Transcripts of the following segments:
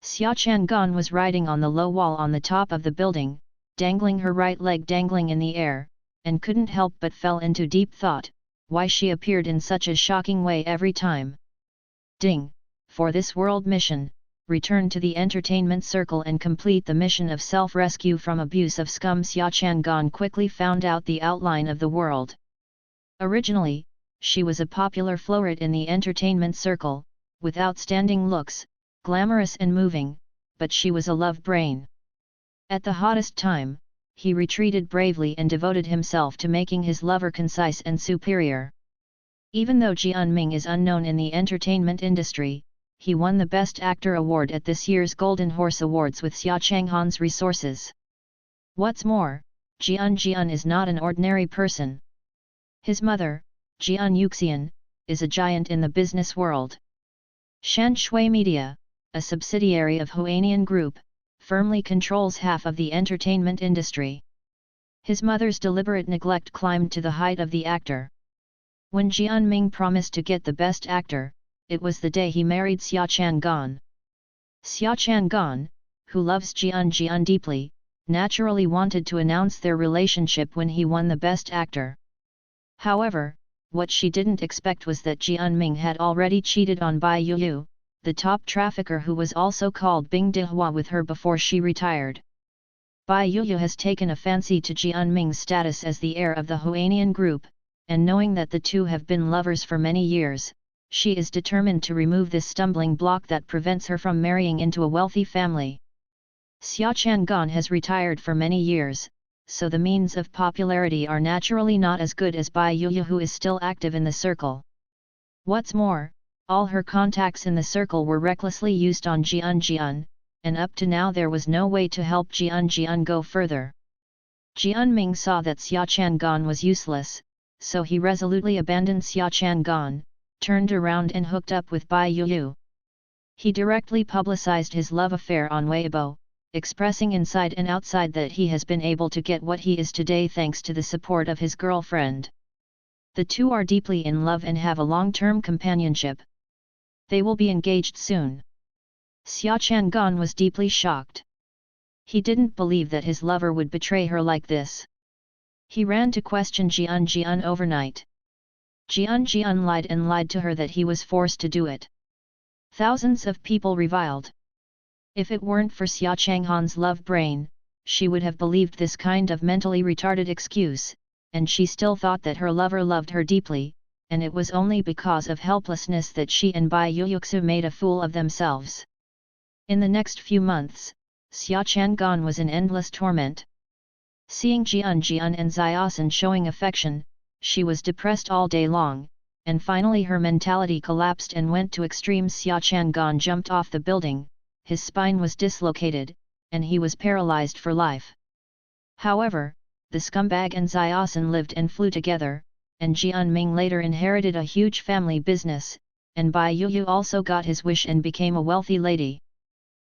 Xia Chang'an was riding on the low wall on the top of the building, dangling her right leg dangling in the air, and couldn't help but fell into deep thought, why she appeared in such a shocking way every time. Ding! For this world mission, return to the entertainment circle and complete the mission of self-rescue from abuse of scum. Xia Chang'an quickly found out the outline of the world. Originally, she was a popular floret in the entertainment circle, with outstanding looks, glamorous and moving, but she was a love brain. At the hottest time, he retreated bravely and devoted himself to making his lover concise and superior. Even though Jian Ming is unknown in the entertainment industry, he won the Best Actor award at this year's Golden Horse Awards with Xia Chang'an's resources. What's more, Jian is not an ordinary person. His mother, Jian Yuxian, is a giant in the business world. Shan Shui Media, a subsidiary of Huanian Group, firmly controls half of the entertainment industry. His mother's deliberate neglect climbed to the height of the actor. When Jian Ming promised to get the Best Actor, it was the day he married Xia Chang'an. Xia Chang'an, who loves Jian deeply, naturally wanted to announce their relationship when he won the Best Actor. However, what she didn't expect was that Jian Ming had already cheated on Bai Yuyu, the top trafficker who was also called Bing Dihua, with her before she retired. Bai Yuyu has taken a fancy to Jian Ming's status as the heir of the Huanian Group, and knowing that the two have been lovers for many years, she is determined to remove this stumbling block that prevents her from marrying into a wealthy family. Xia Chang'an has retired for many years, so the means of popularity are naturally not as good as Bai Yuyu, who is still active in the circle. What's more, all her contacts in the circle were recklessly used on Jian, and up to now there was no way to help Jian go further. Jian Ming saw that Xia Chang'an was useless, so he resolutely abandoned Xia Chang'an, turned around and hooked up with Bai Yuyu. He directly publicized his love affair on Weibo, expressing inside and outside that he has been able to get what he is today thanks to the support of his girlfriend. The two are deeply in love and have a long-term companionship. They will be engaged soon. Xia Chang'an was deeply shocked. He didn't believe that his lover would betray her like this. He ran to question Jian overnight. Jian lied and lied to her that he was forced to do it. Thousands of people reviled. If it weren't for Xia Chang'an's love brain, she would have believed this kind of mentally retarded excuse, and she still thought that her lover loved her deeply, and it was only because of helplessness that she and Bai Yuyu made a fool of themselves. In the next few months, Xia Chang'an was in endless torment. Seeing Jian and Xiaosan showing affection, she was depressed all day long, and finally her mentality collapsed and went to extremes. Xia Chang'an jumped off the building, his spine was dislocated, and he was paralyzed for life. However, the scumbag and Xiaosan lived and flew together, and Jian Ming later inherited a huge family business, and Bai Yuyu also got his wish and became a wealthy lady.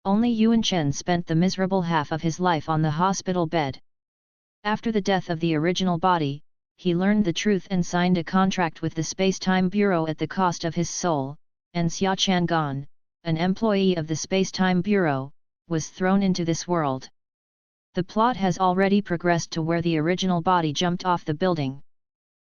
Only Yuan Chen spent the miserable half of his life on the hospital bed. After the death of the original body, he learned the truth and signed a contract with the Space-Time Bureau at the cost of his soul, and Xia Chang'an, an employee of the Space-Time Bureau, was thrown into this world. The plot has already progressed to where the original body jumped off the building.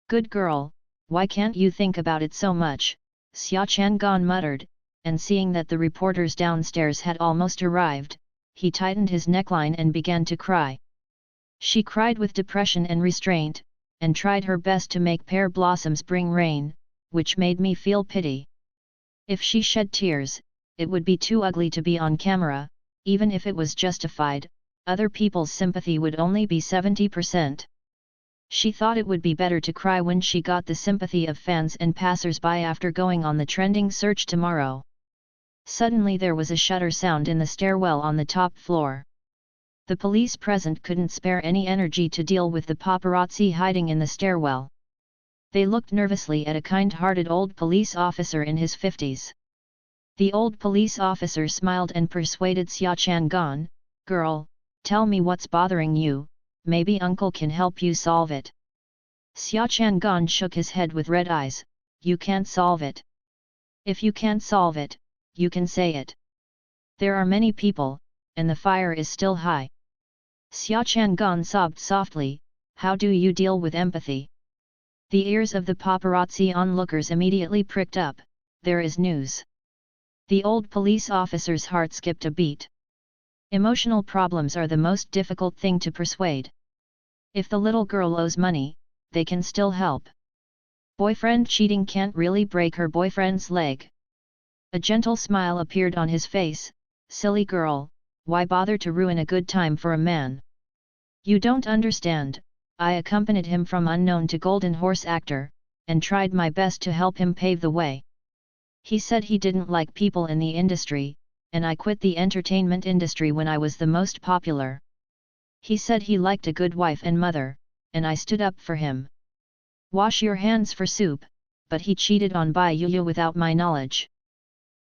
"Good girl, why can't you think about it so much?" Xia Chang'an muttered, and seeing that the reporters downstairs had almost arrived, he tightened his neckline and began to cry. She cried with depression and restraint, and tried her best to make pear blossoms bring rain, which made me feel pity. If she shed tears, it would be too ugly to be on camera. Even if it was justified, other people's sympathy would only be 70%. She thought it would be better to cry when she got the sympathy of fans and passers-by after going on the trending search tomorrow. Suddenly there was a shutter sound in the stairwell on the top floor. The police present couldn't spare any energy to deal with the paparazzi hiding in the stairwell. They looked nervously at a kind-hearted old police officer in his 50s. The old police officer smiled and persuaded Xia Chang'an, "Girl, tell me what's bothering you, maybe uncle can help you solve it." Xia Chang'an shook his head with red eyes, "You can't solve it. If you can't solve it, you can say it." There are many people, and the fire is still high. Xia Chang'an sobbed softly, how do you deal with empathy? The ears of the paparazzi onlookers immediately pricked up, there is news. The old police officer's heart skipped a beat. Emotional problems are the most difficult thing to persuade. If the little girl owes money, they can still help. Boyfriend cheating can't really break her boyfriend's leg. A gentle smile appeared on his face, silly girl, why bother to ruin a good time for a man? You don't understand, I accompanied him from unknown to golden horse actor, and tried my best to help him pave the way. He said he didn't like people in the industry, and I quit the entertainment industry when I was the most popular. He said he liked a good wife and mother, and I stood up for him. Wash your hands for soup, but he cheated on Bai Yuyu without my knowledge.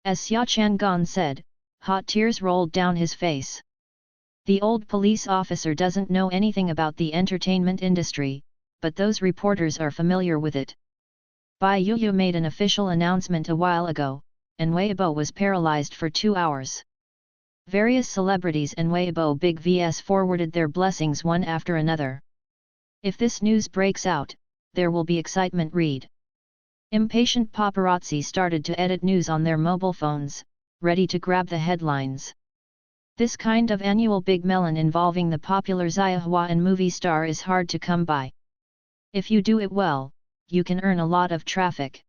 As Xia Chang'an said, hot tears rolled down his face. The old police officer doesn't know anything about the entertainment industry, but those reporters are familiar with it. Bai Yuyu made an official announcement a while ago, and Weibo was paralyzed for 2 hours. Various celebrities and Weibo Big VS forwarded their blessings one after another. If this news breaks out, there will be excitement. Read. Impatient paparazzi started to edit news on their mobile phones, ready to grab the headlines. This kind of annual big melon involving the popular Xia Hua and movie star is hard to come by. If you do it well, you can earn a lot of traffic.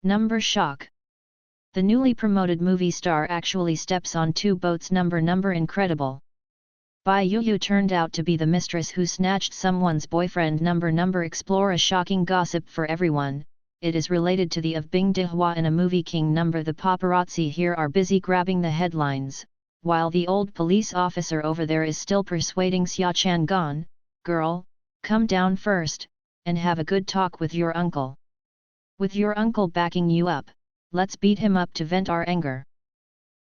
Number shock. The newly promoted movie star actually steps on 2 boats. Number incredible. Bai Yuyu turned out to be the mistress who snatched someone's boyfriend. Number explore a shocking gossip for everyone. It is related to the of Bing Dihua and a movie king. The paparazzi here are busy grabbing the headlines, while the old police officer over there is still persuading Xia Chang'an, girl, come down first, and have a good talk with your uncle. With your uncle backing you up, let's beat him up to vent our anger.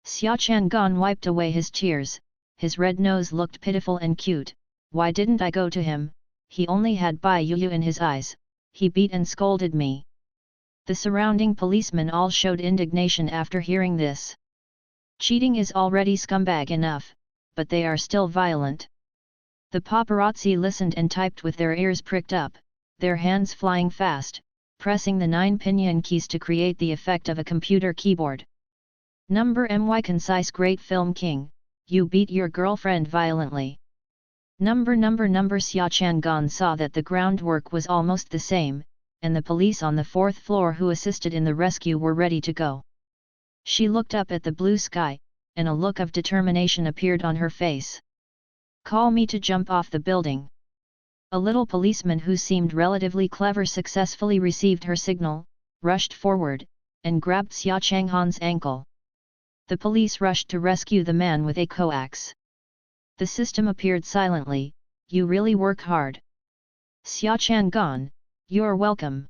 Xia Chang'an wiped away his tears, his red nose looked pitiful and cute. Why didn't I go to him? He only had Bai Yuyu in his eyes, he beat and scolded me. The surrounding policemen all showed indignation after hearing this. Cheating is already scumbag enough, but they are still violent. The paparazzi listened and typed with their ears pricked up, their hands flying fast, pressing the 9 pinyin keys to create the effect of a computer keyboard. My concise great film king, you beat your girlfriend violently. Xia Chang'an saw that the groundwork was almost the same, and the police on the 4th floor who assisted in the rescue were ready to go. She looked up at the blue sky, and a look of determination appeared on her face. Call me to jump off the building. A little policeman who seemed relatively clever successfully received her signal, rushed forward, and grabbed Xia Chang'an's ankle. The police rushed to rescue the man with a coax. The system appeared silently, you really work hard. Xia Chang'an, you're welcome.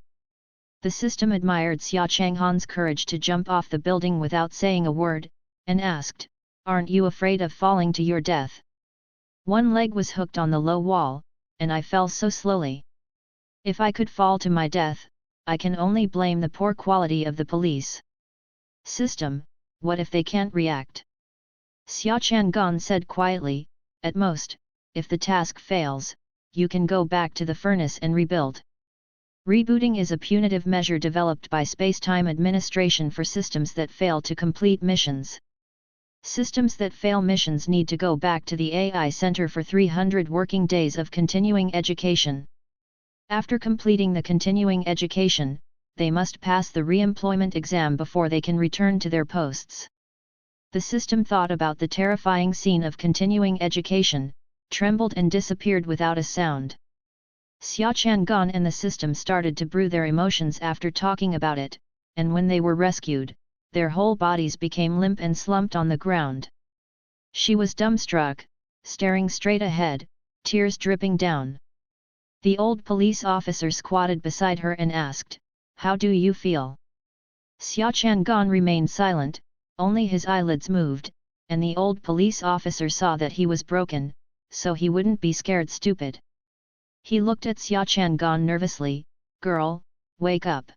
The system admired Xia Chang'an's courage to jump off the building without saying a word, and asked, aren't you afraid of falling to your death? One leg was hooked on the low wall, and I fell so slowly. If I could fall to my death, I can only blame the poor quality of the police. System, what if they can't react? Xia Chang'an said quietly, at most, if the task fails, you can go back to the furnace and rebuild. Rebooting is a punitive measure developed by Space-Time Administration for systems that fail to complete missions. Systems that fail missions need to go back to the AI Center for 300 working days of continuing education. After completing the continuing education, they must pass the re-employment exam before they can return to their posts. The system thought about the terrifying scene of continuing education, trembled and disappeared without a sound. Xia Chang'an and the system started to brew their emotions after talking about it, and when they were rescued, their whole bodies became limp and slumped on the ground. She was dumbstruck, staring straight ahead, tears dripping down. The old police officer squatted beside her and asked, how do you feel? Xia Chang'an remained silent, only his eyelids moved, and the old police officer saw that he was broken, so he wouldn't be scared stupid. He looked at Xia Chang'an nervously, girl, wake up.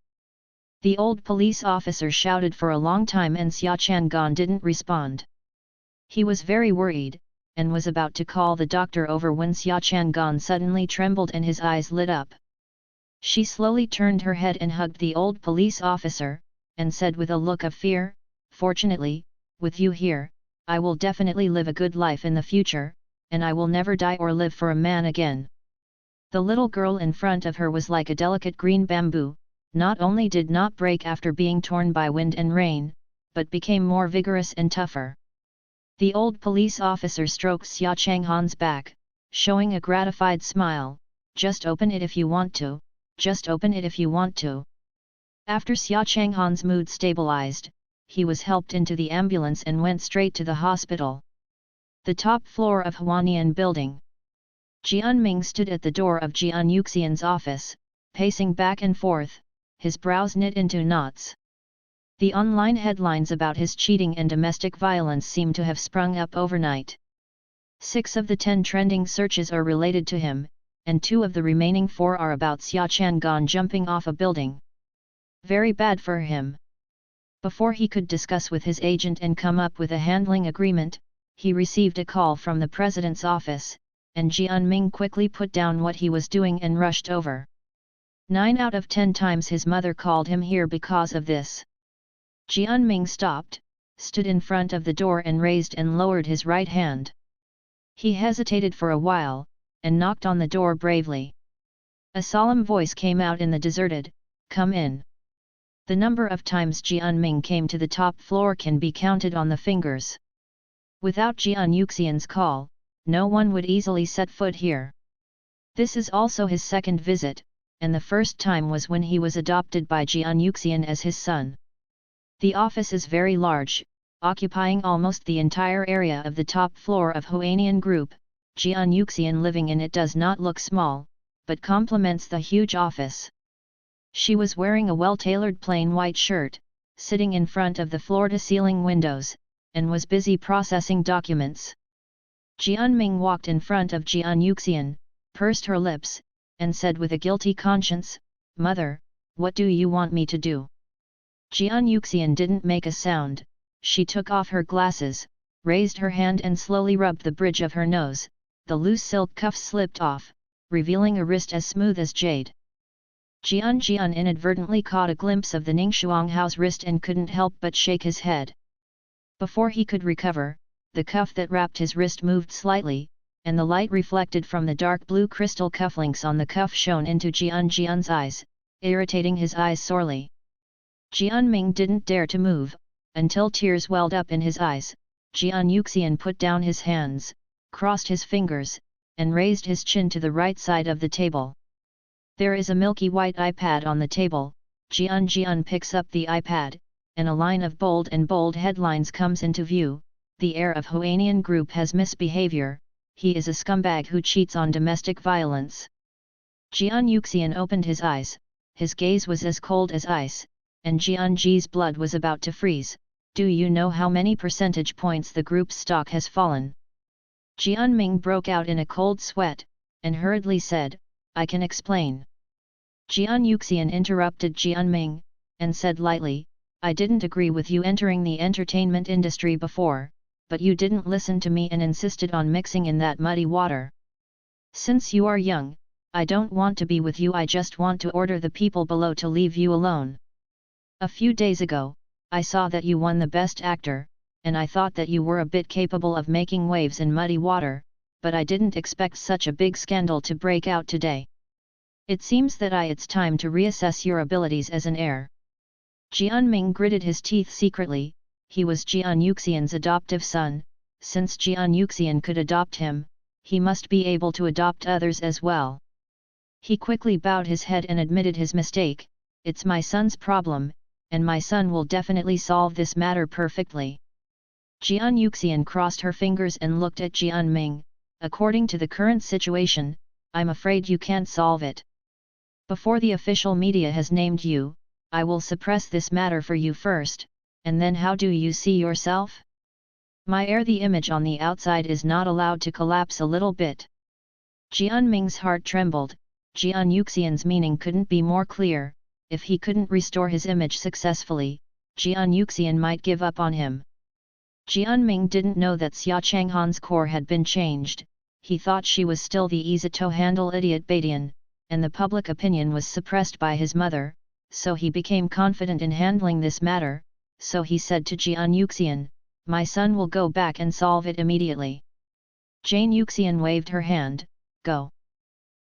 The old police officer shouted for a long time and Xia Chang'an didn't respond. He was very worried, and was about to call the doctor over when Xia Chang'an suddenly trembled and his eyes lit up. She slowly turned her head and hugged the old police officer, and said with a look of fear, "Fortunately, with you here, I will definitely live a good life in the future, and I will never die or live for a man again." The little girl in front of her was like a delicate green bamboo, not only did not break after being torn by wind and rain, but became more vigorous and tougher. The old police officer stroked Xia Chang'an's back, showing a gratified smile, "Just open it if you want to, just open it if you want to." After Xia Chang'an's mood stabilized, he was helped into the ambulance and went straight to the hospital. The top floor of Huanian building. Jianming stood at the door of Jian Yuxian's office, pacing back and forth, his brows knit into knots. The online headlines about his cheating and domestic violence seem to have sprung up overnight. 6 of the 10 trending searches are related to him, and 2 of the remaining 4 are about Xia Chang'an jumping off a building. Very bad for him. Before he could discuss with his agent and come up with a handling agreement, he received a call from the president's office, and Jianming quickly put down what he was doing and rushed over. 9 out of 10 times his mother called him here because of this. Jianming stopped, stood in front of the door and raised and lowered his right hand. He hesitated for a while, and knocked on the door bravely. A solemn voice came out in the deserted, "Come in." The number of times Jianming came to the top floor can be counted on the fingers. Without Jian Yuxian's call, no one would easily set foot here. This is also his second visit, and the first time was when he was adopted by Jian Yuxian as his son. The office is very large, occupying almost the entire area of the top floor of Huanian Group. Jian Yuxian living in it does not look small, but complements the huge office. She was wearing a well-tailored plain white shirt, sitting in front of the floor-to-ceiling windows, and was busy processing documents. Jianming walked in front of Jian Yuxian, pursed her lips, and said with a guilty conscience, "Mother, what do you want me to do?" Jian Yuxian didn't make a sound. She took off her glasses, raised her hand and slowly rubbed the bridge of her nose. The loose silk cuff slipped off, revealing a wrist as smooth as jade. Jian inadvertently caught a glimpse of the Ningxuang Hao's wrist and couldn't help but shake his head. Before he could recover, the cuff that wrapped his wrist moved slightly, and the light reflected from the dark blue crystal cufflinks on the cuff shone into Jian's eyes, irritating his eyes sorely. Jianming didn't dare to move, until tears welled up in his eyes. Jian Yuxian put down his hands, crossed his fingers, and raised his chin to the right side of the table. There is a milky white iPad on the table. Jian picks up the iPad, and a line of bold headlines comes into view. The heir of Huanian Group has misbehavior. He is a scumbag who cheats on domestic violence. Jian Yuxian opened his eyes, his gaze was as cold as ice, and Jian's blood was about to freeze. "Do you know how many percentage points the group's stock has fallen?" Jianming broke out in a cold sweat, and hurriedly said, "I can explain." Jian Yuxian interrupted Jianming, and said lightly, "I didn't agree with you entering the entertainment industry before, but you didn't listen to me and insisted on mixing in that muddy water. Since you are young, I don't want to be with you. I just want to order the people below to leave you alone. A few days ago, I saw that you won the Best Actor, and I thought that you were a bit capable of making waves in muddy water, but I didn't expect such a big scandal to break out today. It seems that it's time to reassess your abilities as an heir." Jianming gritted his teeth secretly. He was Jian Yuxian's adoptive son. Since Jian Yuxian could adopt him, he must be able to adopt others as well. He quickly bowed his head and admitted his mistake. "It's my son's problem, and my son will definitely solve this matter perfectly." Jian Yuxian crossed her fingers and looked at Jianming. "According to the current situation, I'm afraid you can't solve it. Before the official media has named you, I will suppress this matter for you first, and then how do you see yourself? My heir, the image on the outside is not allowed to collapse a little bit." Jianming's heart trembled. Jian Yuxian's meaning couldn't be more clear. If he couldn't restore his image successfully, Jian Yuxian might give up on him. Jianming didn't know that Xia Changhan's core had been changed. He thought she was still the easy-to-handle idiot Badian, and the public opinion was suppressed by his mother, so he became confident in handling this matter, so he said to Jian Yuxian, "My son will go back and solve it immediately." Jane Yuxian waved her hand, "Go."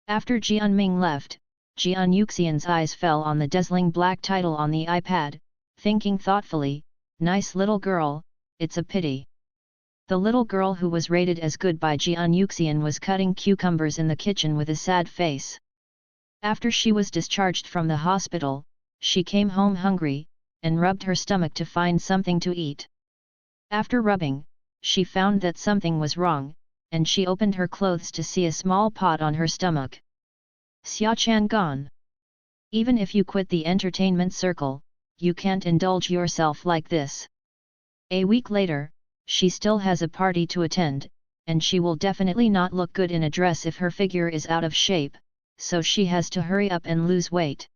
After Jianming left, Jian Yuxian's eyes fell on the dazzling black title on the iPad, thinking thoughtfully, "Nice little girl, it's a pity." The little girl who was rated as good by Jian Yuxian was cutting cucumbers in the kitchen with a sad face. After she was discharged from the hospital, she came home hungry, and rubbed her stomach to find something to eat. After rubbing, she found that something was wrong, and she opened her clothes to see a small pot on her stomach. Xia Chan gone. Even if you quit the entertainment circle, you can't indulge yourself like this. A week later, she still has a party to attend, and she will definitely not look good in a dress if her figure is out of shape, so she has to hurry up and lose weight.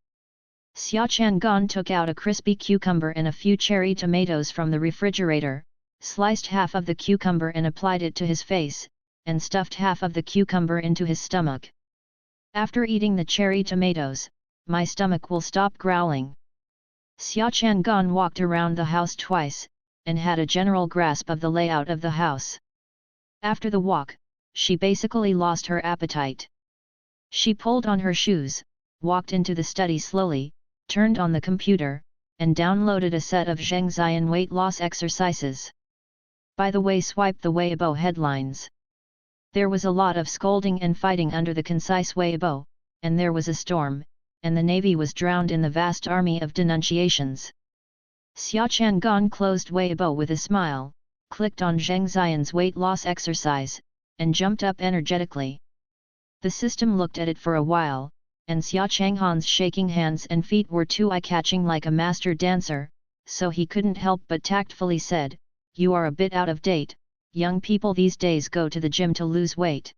Xia Chang'an took out a crispy cucumber and a few cherry tomatoes from the refrigerator, sliced half of the cucumber and applied it to his face, and stuffed half of the cucumber into his stomach. After eating the cherry tomatoes, my stomach will stop growling. Xia Chang'an walked around the house twice, and had a general grasp of the layout of the house. After the walk, she basically lost her appetite. She pulled on her shoes, walked into the study slowly, turned on the computer, and downloaded a set of Zheng Ziyan weight loss exercises. By the way, swipe the Weibo headlines. There was a lot of scolding and fighting under the concise Weibo, and there was a storm, and the navy was drowned in the vast army of denunciations. Xia Chang'an closed Weibo with a smile, clicked on Zheng Ziyan's weight loss exercise, and jumped up energetically. The system looked at it for a while, and Xia Chang'an's shaking hands and feet were too eye-catching like a master dancer, so he couldn't help but tactfully said, "You are a bit out of date, young people these days go to the gym to lose weight."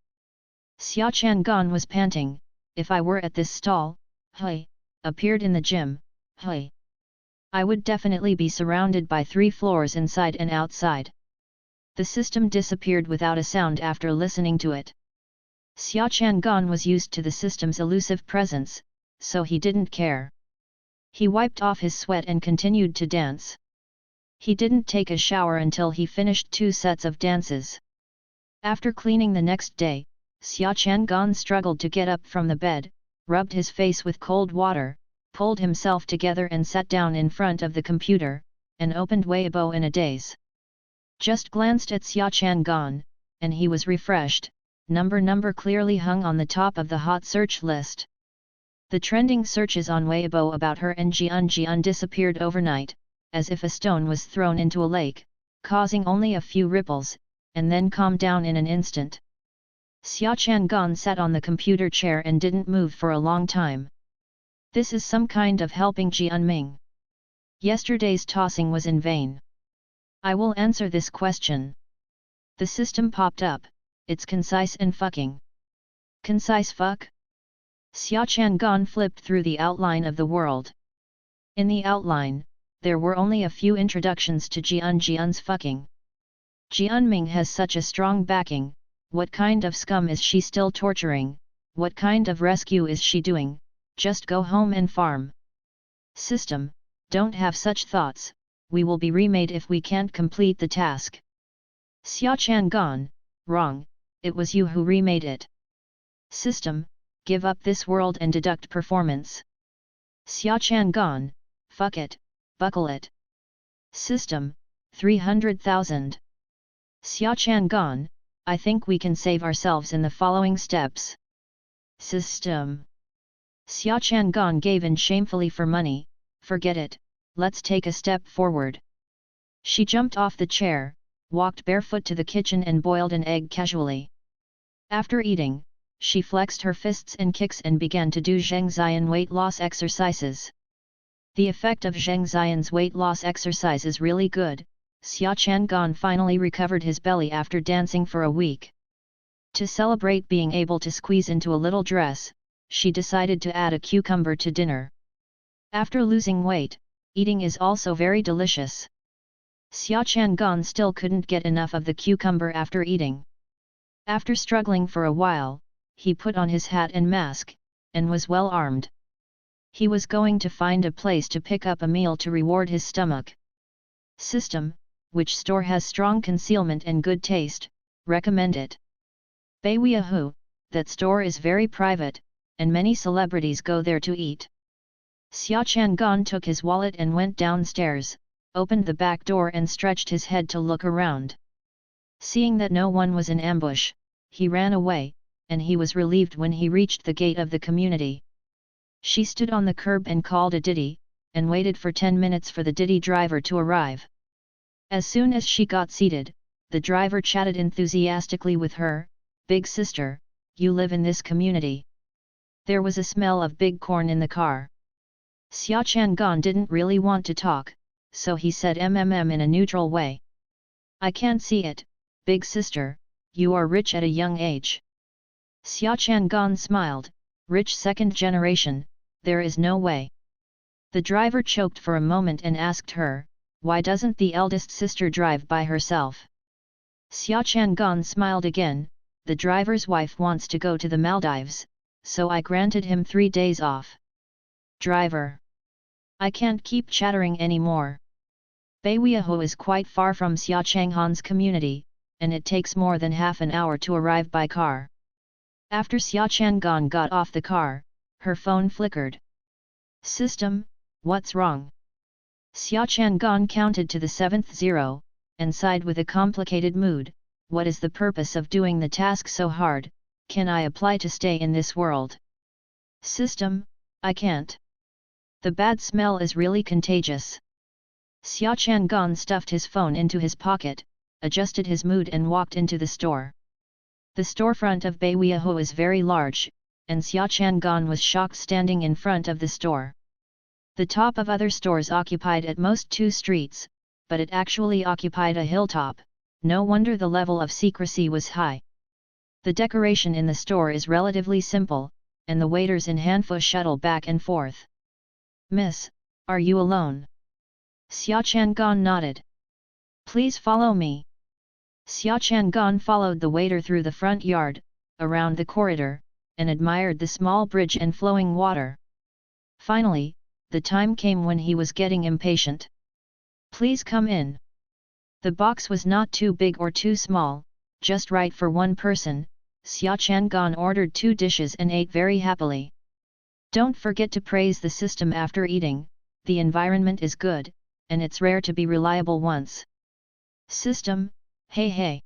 Xia Chang'an was panting, "If I were at this stall, appeared in the gym, I would definitely be surrounded by 3 floors inside and outside." The system disappeared without a sound after listening to it. Xia Chang'an was used to the system's elusive presence, so he didn't care. He wiped off his sweat and continued to dance. He didn't take a shower until he finished 2 sets of dances. After cleaning the next day, Xia Chang'an struggled to get up from the bed, rubbed his face with cold water, pulled himself together and sat down in front of the computer, and opened Weibo in a daze. Just glanced at Xia Chang'an, and he was refreshed. Number clearly hung on the top of the hot search list. The trending searches on Weibo about her and Jian disappeared overnight, as if a stone was thrown into a lake, causing only a few ripples, and then calmed down in an instant. Xia Chang'an sat on the computer chair and didn't move for a long time. This is some kind of helping Jianming. Yesterday's tossing was in vain. I will answer this question. The system popped up. It's concise and fucking. Concise fuck? Xia Chang'an flipped through the outline of the world. In the outline, there were only a few introductions to Jian's fucking. Jianming has such a strong backing. What kind of scum is she still torturing? What kind of rescue is she doing? Just go home and farm. System, don't have such thoughts, we will be remade if we can't complete the task. Xia Chang'an, wrong, it was you who remade it. System, give up this world and deduct performance. Xia Chang'an, fuck it, buckle it. System, 300,000. Xia Chang'an, I think we can save ourselves in the following steps. System. Xia Chang'an gave in shamefully for money, forget it, let's take a step forward. She jumped off the chair, walked barefoot to the kitchen and boiled an egg casually. After eating, she flexed her fists and kicks and began to do Zheng Ziyan weight loss exercises. The effect of Zheng Ziyan's weight loss exercise is really good. Xia Chang'an finally recovered his belly after dancing for a week. To celebrate being able to squeeze into a little dress, she decided to add a cucumber to dinner. After losing weight, eating is also very delicious. Xia Chang'an still couldn't get enough of the cucumber after eating. After struggling for a while, he put on his hat and mask, and was well armed. He was going to find a place to pick up a meal to reward his stomach. System, which store has strong concealment and good taste, recommend it. Beiweahu, that store is very private, and many celebrities go there to eat. Xia Chang'an took his wallet and went downstairs, opened the back door and stretched his head to look around. Seeing that no one was in ambush, he ran away, and he was relieved when he reached the gate of the community. She stood on the curb and called a ditty, and waited for 10 minutes for the ditty driver to arrive. As soon as she got seated, the driver chatted enthusiastically with her. "Big sister, you live in this community." There was a smell of big corn in the car. Xia Chang'an didn't really want to talk, so he said in a neutral way. "I can't see it, big sister, you are rich at a young age." Xia Chang'an smiled. "Rich second generation, there is no way." The driver choked for a moment and asked her, "Why doesn't the eldest sister drive by herself?" Xia Chang'an smiled again. "The driver's wife wants to go to the Maldives, so I granted him 3 days off." Driver. I can't keep chattering anymore. Beiweahu is quite far from Xia Chang'an's community, and it takes more than half an hour to arrive by car. After Xia Chang'an got off the car, her phone flickered. "System, what's wrong?" Xia Chang'an counted to the 7th zero, and sighed with a complicated mood. "What is the purpose of doing the task so hard? Can I apply to stay in this world?" "System, I can't. The bad smell is really contagious." Xia Chang'an stuffed his phone into his pocket, adjusted his mood and walked into the store. The storefront of Beiweahu is very large, and Xia Chang'an was shocked standing in front of the store. The top of other stores occupied at most 2 streets, but it actually occupied a hilltop. No wonder the level of secrecy was high. The decoration in the store is relatively simple, and the waiters in Hanfu shuttle back and forth. "Miss, are you alone?" Xia Chang'an nodded. "Please follow me." Xia Chang'an followed the waiter through the front yard, around the corridor, and admired the small bridge and flowing water. Finally, the time came when he was getting impatient. "Please come in." The box was not too big or too small, just right for one person. Xia Chang'an ordered 2 dishes and ate very happily. Don't forget to praise the system after eating. The environment is good, and it's rare to be reliable once. System, hey hey.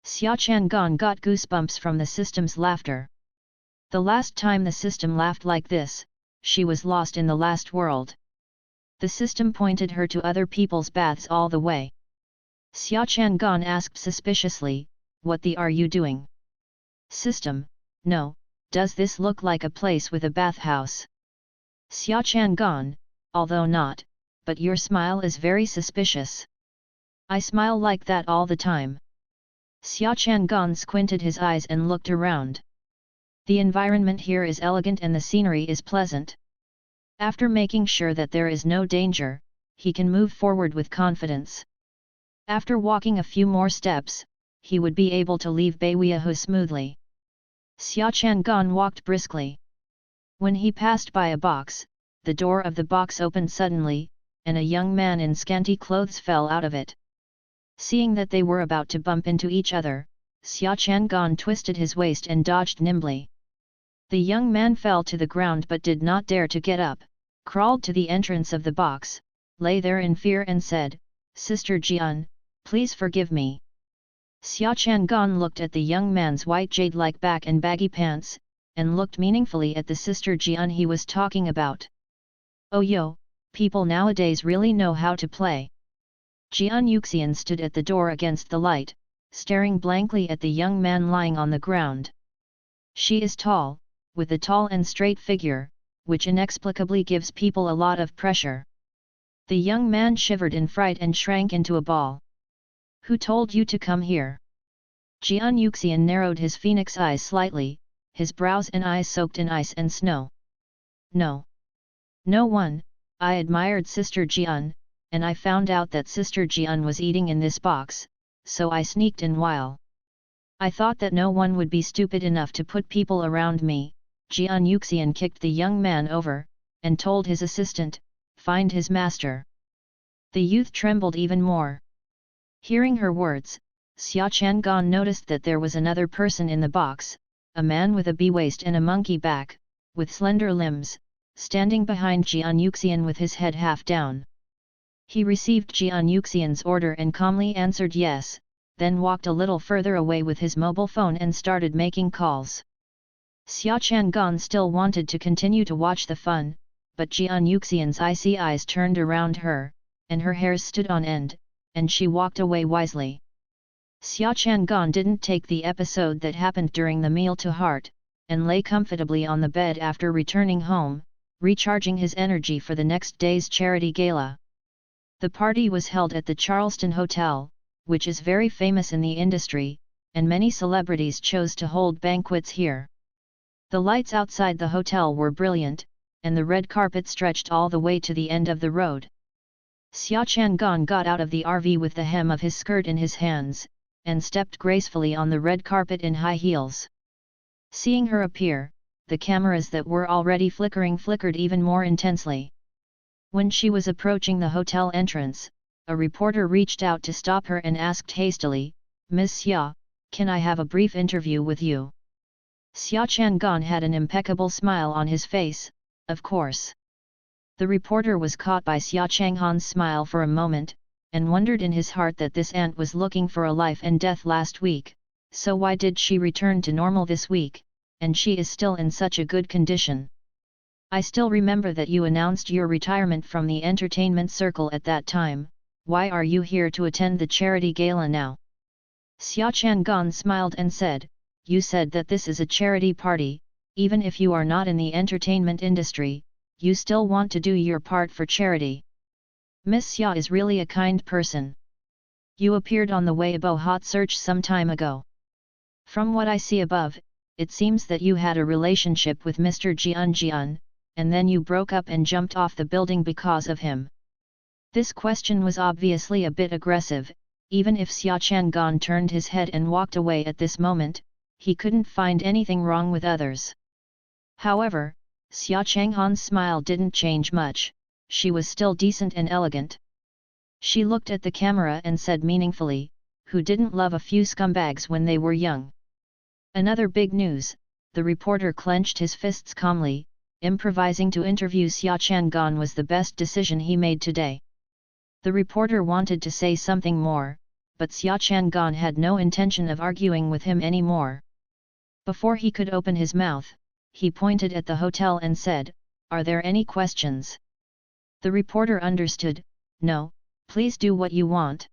Xia Chang'an got goosebumps from the system's laughter. The last time the system laughed like this, she was lost in the last world. The system pointed her to other people's baths all the way. Xia Chang'an asked suspiciously, "What the are you doing?" System, "No, does this look like a place with a bathhouse?" Xia Chang'an, "Although not, but your smile is very suspicious." "I smile like that all the time." Xia Chang'an squinted his eyes and looked around. The environment here is elegant and the scenery is pleasant. After making sure that there is no danger, he can move forward with confidence. After walking a few more steps, he would be able to leave Beiweahu smoothly. Xia Chang'an walked briskly. When he passed by a box, the door of the box opened suddenly, and a young man in scanty clothes fell out of it. Seeing that they were about to bump into each other, Xia Chang'an twisted his waist and dodged nimbly. The young man fell to the ground but did not dare to get up, crawled to the entrance of the box, lay there in fear and said, "Sister Jian, please forgive me." Xia Chang'an looked at the young man's white jade-like back and baggy pants, and looked meaningfully at the sister Jian he was talking about. "Oh yo, people nowadays really know how to play." Jian Yuxian stood at the door against the light, staring blankly at the young man lying on the ground. She is tall, with a tall and straight figure, which inexplicably gives people a lot of pressure. The young man shivered in fright and shrank into a ball. "Who told you to come here?" Jian Yuxian narrowed his phoenix eyes slightly, his brows and eyes soaked in ice and snow. "No. No one, I admired Sister Jian, and I found out that Sister Jian was eating in this box, so I sneaked in while. I thought that no one would be stupid enough to put people around me. Jian Yuxian kicked the young man over, and told his assistant, find his master. The youth trembled even more. Hearing her words, Xia Chang'an noticed that there was another person in the box, a man with a bee waist and a monkey back, with slender limbs, standing behind Jian Yuxian with his head half down. He received Jian Yuxian's order and calmly answered yes, then walked a little further away with his mobile phone and started making calls. Xia Chang'an still wanted to continue to watch the fun, but Jian Yuxian's icy eyes turned around her, and her hairs stood on end, and she walked away wisely. Xia Chang'an didn't take the episode that happened during the meal to heart, and lay comfortably on the bed after returning home, recharging his energy for the next day's charity gala. The party was held at the Charleston Hotel, which is very famous in the industry, and many celebrities chose to hold banquets here. The lights outside the hotel were brilliant, and the red carpet stretched all the way to the end of the road. Xia Chang'an got out of the RV with the hem of his skirt in his hands, and stepped gracefully on the red carpet in high heels. Seeing her appear, the cameras that were already flickering flickered even more intensely. When she was approaching the hotel entrance, a reporter reached out to stop her and asked hastily, Ms. Xia, can I have a brief interview with you? Xia Chang'an had an impeccable smile on his face, of course. The reporter was caught by Xia Chang'an's smile for a moment, and wondered in his heart that this aunt was looking for a life and death last week, so why did she return to normal this week, and she is still in such a good condition? I still remember that you announced your retirement from the entertainment circle at that time. Why are you here to attend the charity gala now? Xia Chang'an smiled and said, you said that this is a charity party, even if you are not in the entertainment industry, you still want to do your part for charity. Miss Xia is really a kind person. You appeared on the Weibo hot search some time ago. From what I see above, it seems that you had a relationship with Mr. Jian, and then you broke up and jumped off the building because of him. This question was obviously a bit aggressive. Even if Xia Chang'an turned his head and walked away at this moment, he couldn't find anything wrong with others. However, Xia Chang'an's smile didn't change much. She was still decent and elegant. She looked at the camera and said meaningfully, who didn't love a few scumbags when they were young? Another big news, the reporter clenched his fists calmly, improvising to interview Xia Chang'an was the best decision he made today. The reporter wanted to say something more, but Xia Chang'an had no intention of arguing with him anymore. Before he could open his mouth, he pointed at the hotel and said, are there any questions? The reporter understood, no, please do what you want.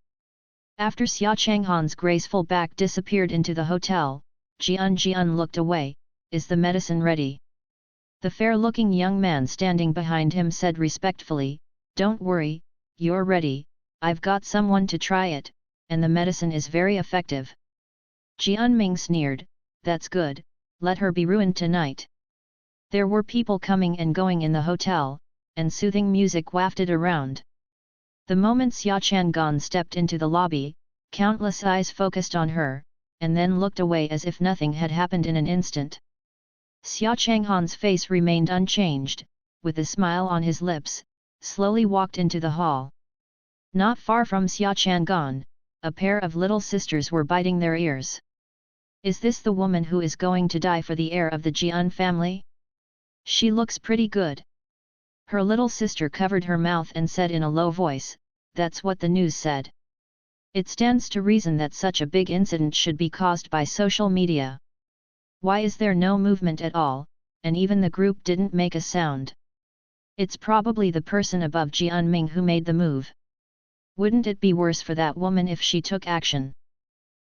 After Xia Chang'an's graceful back disappeared into the hotel, Jian looked away, is the medicine ready? The fair-looking young man standing behind him said respectfully, don't worry, you're ready, I've got someone to try it, and the medicine is very effective. Jianming sneered, that's good, let her be ruined tonight. There were people coming and going in the hotel, and soothing music wafted around. The moment Xia Chang'an stepped into the lobby, countless eyes focused on her, and then looked away as if nothing had happened in an instant. Xia Chang'an's face remained unchanged, with a smile on his lips, slowly walked into the hall. Not far from Xia Chang'an, a pair of little sisters were biting their ears. Is this the woman who is going to die for the heir of the Jian family? She looks pretty good. Her little sister covered her mouth and said in a low voice, that's what the news said. It stands to reason that such a big incident should be caused by social media. Why is there no movement at all, and even the group didn't make a sound? It's probably the person above Jianming who made the move. Wouldn't it be worse for that woman if she took action?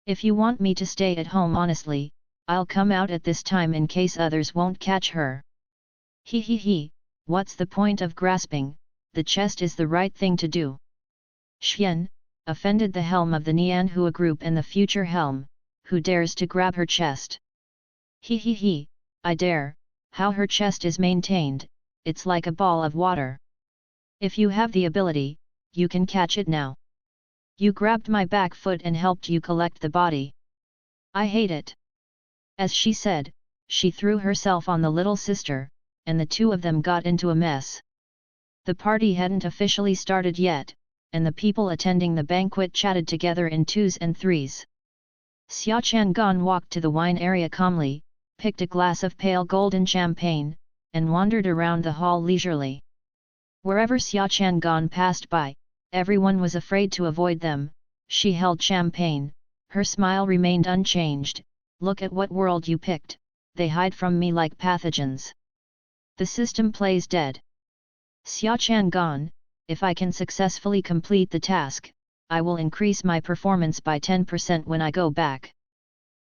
If you want me to stay at home honestly, I'll come out at this time in case others won't catch her. He, what's the point of grasping, the chest is the right thing to do. Xian, offended the helm of the Nianhua group and the future helm, who dares to grab her chest? He, I dare, how her chest is maintained, it's like a ball of water. If you have the ability, you can catch it now. You grabbed my back foot and helped you collect the body. I hate it. As she said, she threw herself on the little sister, and the two of them got into a mess. The party hadn't officially started yet, and the people attending the banquet chatted together in twos and threes. Xia Chang'an walked to the wine area calmly, picked a glass of pale golden champagne, and wandered around the hall leisurely. Wherever Xia Chang'an passed by, everyone was afraid to avoid them. She held champagne, her smile remained unchanged. Look at what world you picked, they hide from me like pathogens. The system plays dead. Xia Chang'an, if I can successfully complete the task, I will increase my performance by 10% when I go back.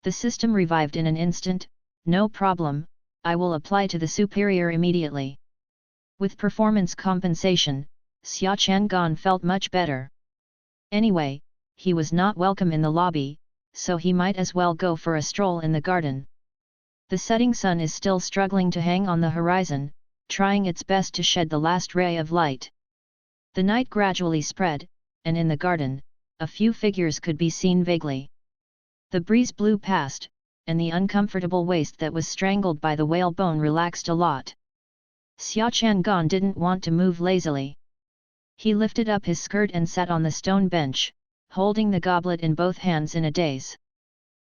The system revived in an instant. No problem, I will apply to the superior immediately. With performance compensation, Xia Chang'an felt much better. Anyway, he was not welcome in the lobby, so he might as well go for a stroll in the garden. The setting sun is still struggling to hang on the horizon, trying its best to shed the last ray of light. The night gradually spread, and in the garden, a few figures could be seen vaguely. The breeze blew past, and the uncomfortable waist that was strangled by the whalebone relaxed a lot. Xia Chang'an didn't want to move lazily. He lifted up his skirt and sat on the stone bench, holding the goblet in both hands in a daze.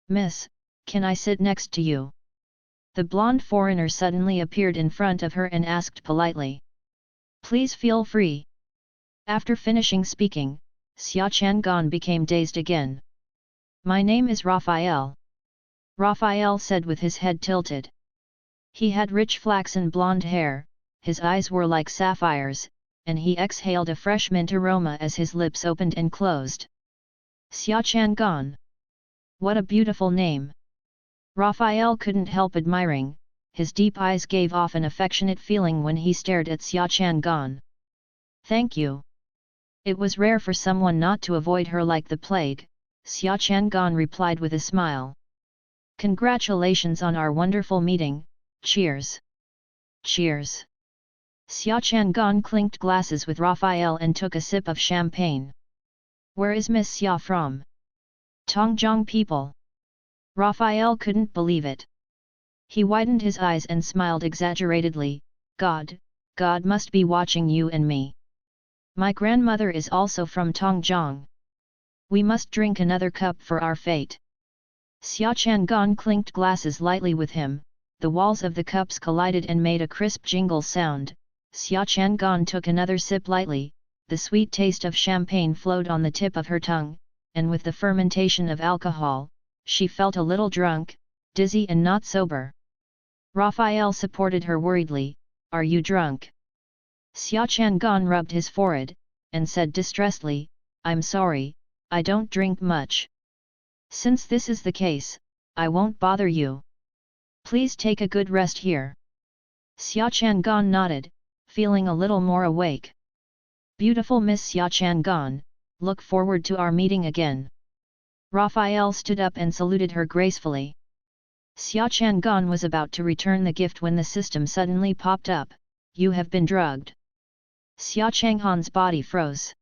"Miss, can I sit next to you?" The blonde foreigner suddenly appeared in front of her and asked politely. "Please feel free." After finishing speaking, Xia Chang'an became dazed again. "My name is Raphael," Raphael said with his head tilted. He had rich flaxen blonde hair, his eyes were like sapphires, and he exhaled a fresh mint aroma as his lips opened and closed. "Xia Chang'an. What a beautiful name!" Raphael couldn't help admiring. His deep eyes gave off an affectionate feeling when he stared at Xia Chang'an. "Thank you." It was rare for someone not to avoid her like the plague. Xia Chang'an replied with a smile. "Congratulations on our wonderful meeting, cheers." "Cheers." Xia Chang'an clinked glasses with Raphael and took a sip of champagne. "Where is Miss Xia from?" "Tongjiang people." Raphael couldn't believe it. He widened his eyes and smiled exaggeratedly. God must be watching you and me. My grandmother is also from Tongjiang. We must drink another cup for our fate." Xia Chang'an clinked glasses lightly with him, the walls of the cups collided and made a crisp jingle sound. Xia Chang'an took another sip lightly, the sweet taste of champagne flowed on the tip of her tongue, and with the fermentation of alcohol, she felt a little drunk, dizzy and not sober. Raphael supported her worriedly. "Are you drunk?" Xia Chang'an rubbed his forehead, and said distressedly, "I'm sorry, I don't drink much. Since this is the case, I won't bother you. Please take a good rest here." Xia Chang'an nodded, feeling a little more awake. "Beautiful Miss Xia Chang'an, look forward to our meeting again." Raphael stood up and saluted her gracefully. Xia Chang'an was about to return the gift when the system suddenly popped up. "You have been drugged." Xia Chang'an's body froze.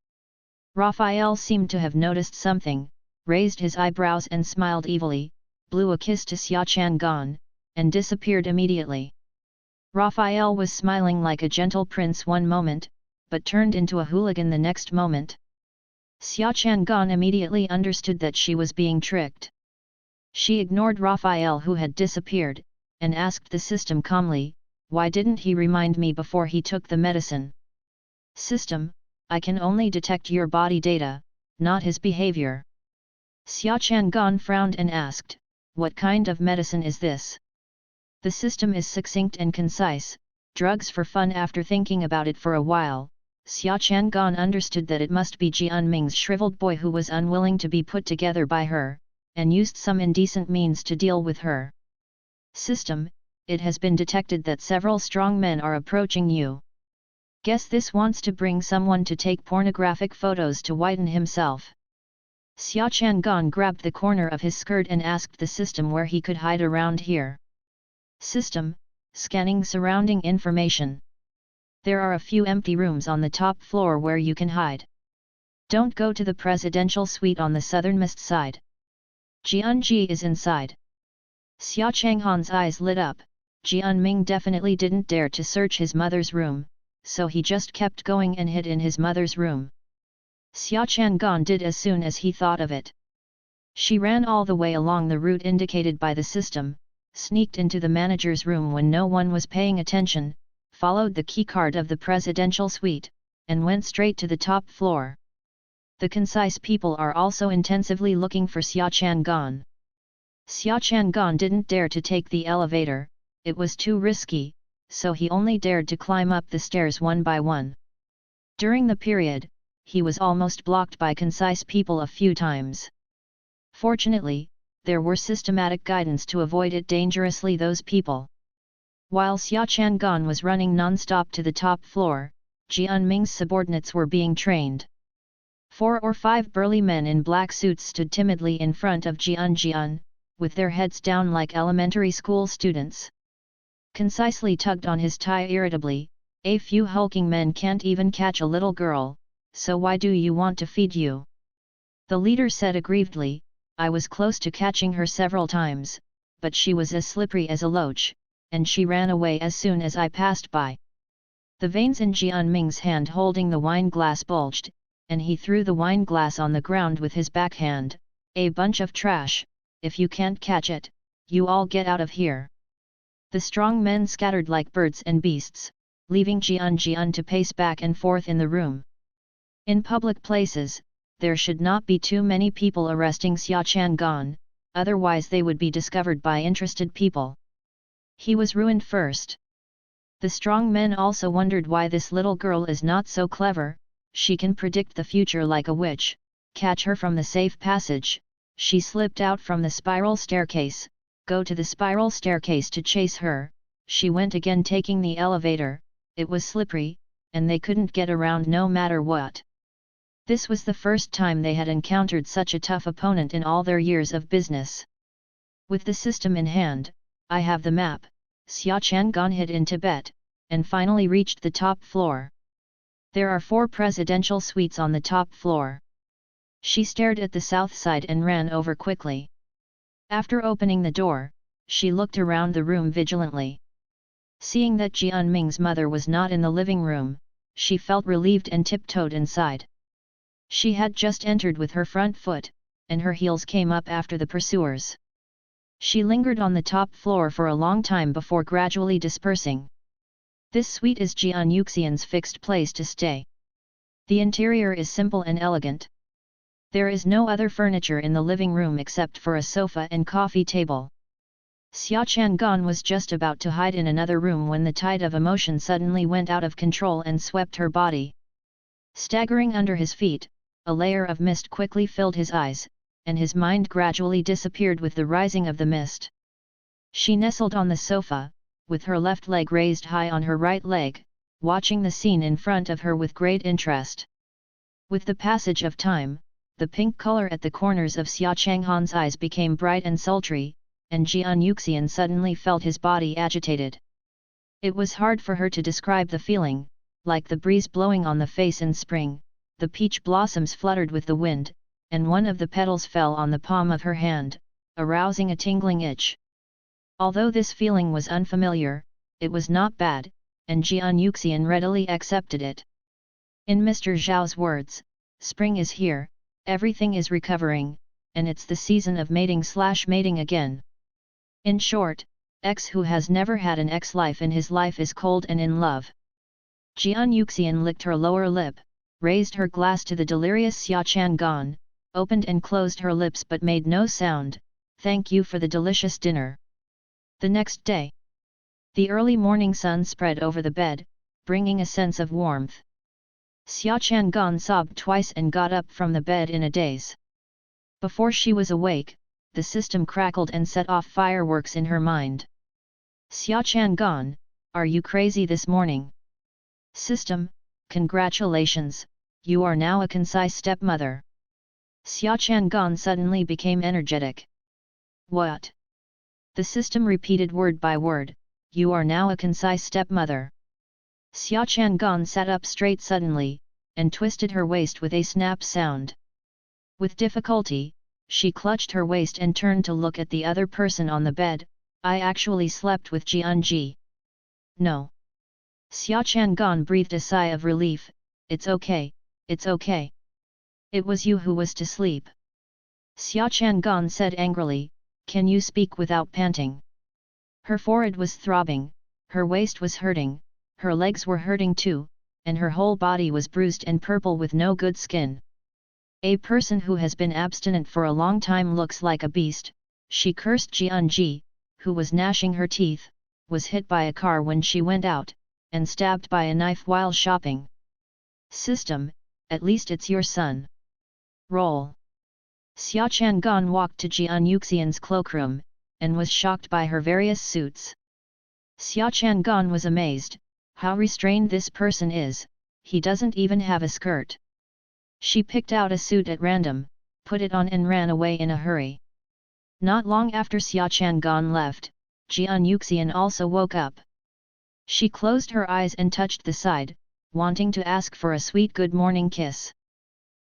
Raphael seemed to have noticed something, raised his eyebrows and smiled evilly, blew a kiss to Xia Chang'an, and disappeared immediately. Raphael was smiling like a gentle prince one moment, but turned into a hooligan the next moment. Xia Chang'an immediately understood that she was being tricked. She ignored Raphael who had disappeared, and asked the system calmly, "Why didn't he remind me before he took the medicine?" "System, I can only detect your body data, not his behavior." Xia Chang'an frowned and asked, "What kind of medicine is this?" The system is succinct and concise, drugs for fun. After thinking about it for a while, Xia Chang'an understood that it must be Ji Unming's shriveled boy who was unwilling to be put together by her, and used some indecent means to deal with her. "System, it has been detected that several strong men are approaching you. Guess this wants to bring someone to take pornographic photos to whiten himself." Xia Chang'an grabbed the corner of his skirt and asked the system where he could hide around here. "System, scanning surrounding information. There are a few empty rooms on the top floor where you can hide." Don't go to the presidential suite on the southernmost side. Jianji is inside. Xia Changhan's eyes lit up. Jianming definitely didn't dare to search his mother's room, so he just kept going and hid in his mother's room. Xia Changhan did as soon as he thought of it. She ran all the way along the route indicated by the system, sneaked into the manager's room when no one was paying attention, followed the keycard of the presidential suite, and went straight to the top floor. The concise people are also intensively looking for Xia Changhan. Xia Changhan didn't dare to take the elevator, it was too risky, so he only dared to climb up the stairs one by one. During the period, he was almost blocked by concise people a few times. Fortunately, there were systematic guidance to avoid it dangerously those people. While Xia Changhan was running non-stop to the top floor, Jian Ming's subordinates were being trained. 4 or 5 burly men in black suits stood timidly in front of Jian, with their heads down like elementary school students. Concisely tugged on his tie irritably, "A few hulking men can't even catch a little girl, so why do you want to feed you?" The leader said aggrievedly, "I was close to catching her several times, but she was as slippery as a loach, and she ran away as soon as I passed by." The veins in Jian Ming's hand holding the wine glass bulged, and he threw the wine glass on the ground with his backhand. "A bunch of trash, if you can't catch it, you all get out of here." The strong men scattered like birds and beasts, leaving Jian to pace back and forth in the room. In public places, there should not be too many people arresting Xia Changhan, otherwise they would be discovered by interested people. He was ruined first. The strong men also wondered why this little girl is not so clever. She can predict the future like a witch. Catch her from the safe passage. She slipped out from the spiral staircase. Go to the spiral staircase to chase her. She went again taking the elevator. It was slippery, and they couldn't get around no matter what. This was the first time they had encountered such a tough opponent in all their years of business. With the system in hand, I have the map. Xia Changhan hid in Tibet, and finally reached the top floor. There are 4 presidential suites on the top floor. She stared at the south side and ran over quickly. After opening the door, she looked around the room vigilantly. Seeing that Jian Ming's mother was not in the living room, she felt relieved and tiptoed inside. She had just entered with her front foot, and her heels came up after the pursuers. She lingered on the top floor for a long time before gradually dispersing. This suite is Jian Yuxian's fixed place to stay. The interior is simple and elegant. There is no other furniture in the living room except for a sofa and coffee table. Xia Changhan was just about to hide in another room when the tide of emotion suddenly went out of control and swept her body. Staggering under his feet, a layer of mist quickly filled his eyes, and his mind gradually disappeared with the rising of the mist. She nestled on the sofa, with her left leg raised high on her right leg, watching the scene in front of her with great interest. With the passage of time, the pink color at the corners of Xia Changhan's eyes became bright and sultry, and Jian Yuxian suddenly felt his body agitated. It was hard for her to describe the feeling, like the breeze blowing on the face in spring. The peach blossoms fluttered with the wind, and one of the petals fell on the palm of her hand, arousing a tingling itch. Although this feeling was unfamiliar, it was not bad, and Jian Yuxian readily accepted it. In Mr. Zhao's words, spring is here, everything is recovering, and it's the season of mating again. In short, X who has never had an X life in his life is cold and in love. Jian Yuxian licked her lower lip, raised her glass to the delirious Xia Changhan, opened and closed her lips but made no sound. "Thank you for the delicious dinner." The next day, the early morning sun spread over the bed, bringing a sense of warmth. Xia Changhan sobbed twice and got up from the bed in a daze. Before she was awake, the system crackled and set off fireworks in her mind. "Xia Changhan, are you crazy this morning?" "System, congratulations, you are now a concise stepmother." Xia Changhan suddenly became energetic. "What?" The system repeated word by word, "You are now a concise stepmother." Xia Changhan sat up straight suddenly, and twisted her waist with a snap sound. With difficulty, she clutched her waist and turned to look at the other person on the bed. I actually slept with Jianji. No. Xia Chang'an breathed a sigh of relief. It's okay, it's okay. It was you who was to sleep. Xia Chang'an said angrily, can you speak without panting? Her forehead was throbbing, her waist was hurting, her legs were hurting too, and her whole body was bruised and purple with no good skin. A person who has been abstinent for a long time looks like a beast, she cursed Jianji, who was gnashing her teeth, was hit by a car when she went out, and stabbed by a knife while shopping. System, at least it's your son. Roll. Xia Chang'an walked to Jian Yuxian's cloakroom, and was shocked by her various suits. Xia Chang'an was amazed, how restrained this person is, he doesn't even have a skirt. She picked out a suit at random, put it on and ran away in a hurry. Not long after Xia Chang'an left, Jian Yuxian also woke up. She closed her eyes and touched the side, wanting to ask for a sweet good morning kiss.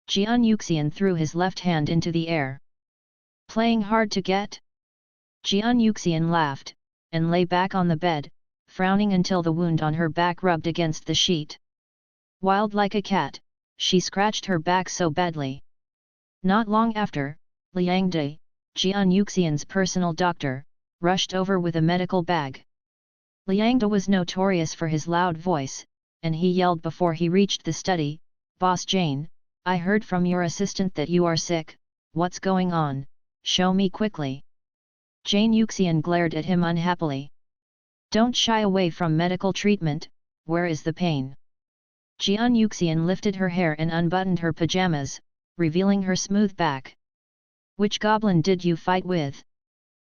Jian Yuxian threw his left hand into the air. Playing hard to get? Jian Yuxian laughed, and lay back on the bed, frowning until the wound on her back rubbed against the sheet. Wild like a cat, she scratched her back so badly. Not long after, Liang De, Jian Yuxian's personal doctor, rushed over with a medical bag. Liang De was notorious for his loud voice, and he yelled before he reached the study, Boss Jane, I heard from your assistant that you are sick, what's going on, show me quickly. Jane Yuxian glared at him unhappily. Don't shy away from medical treatment, where is the pain? Jian Yuxian lifted her hair and unbuttoned her pajamas, revealing her smooth back. Which goblin did you fight with?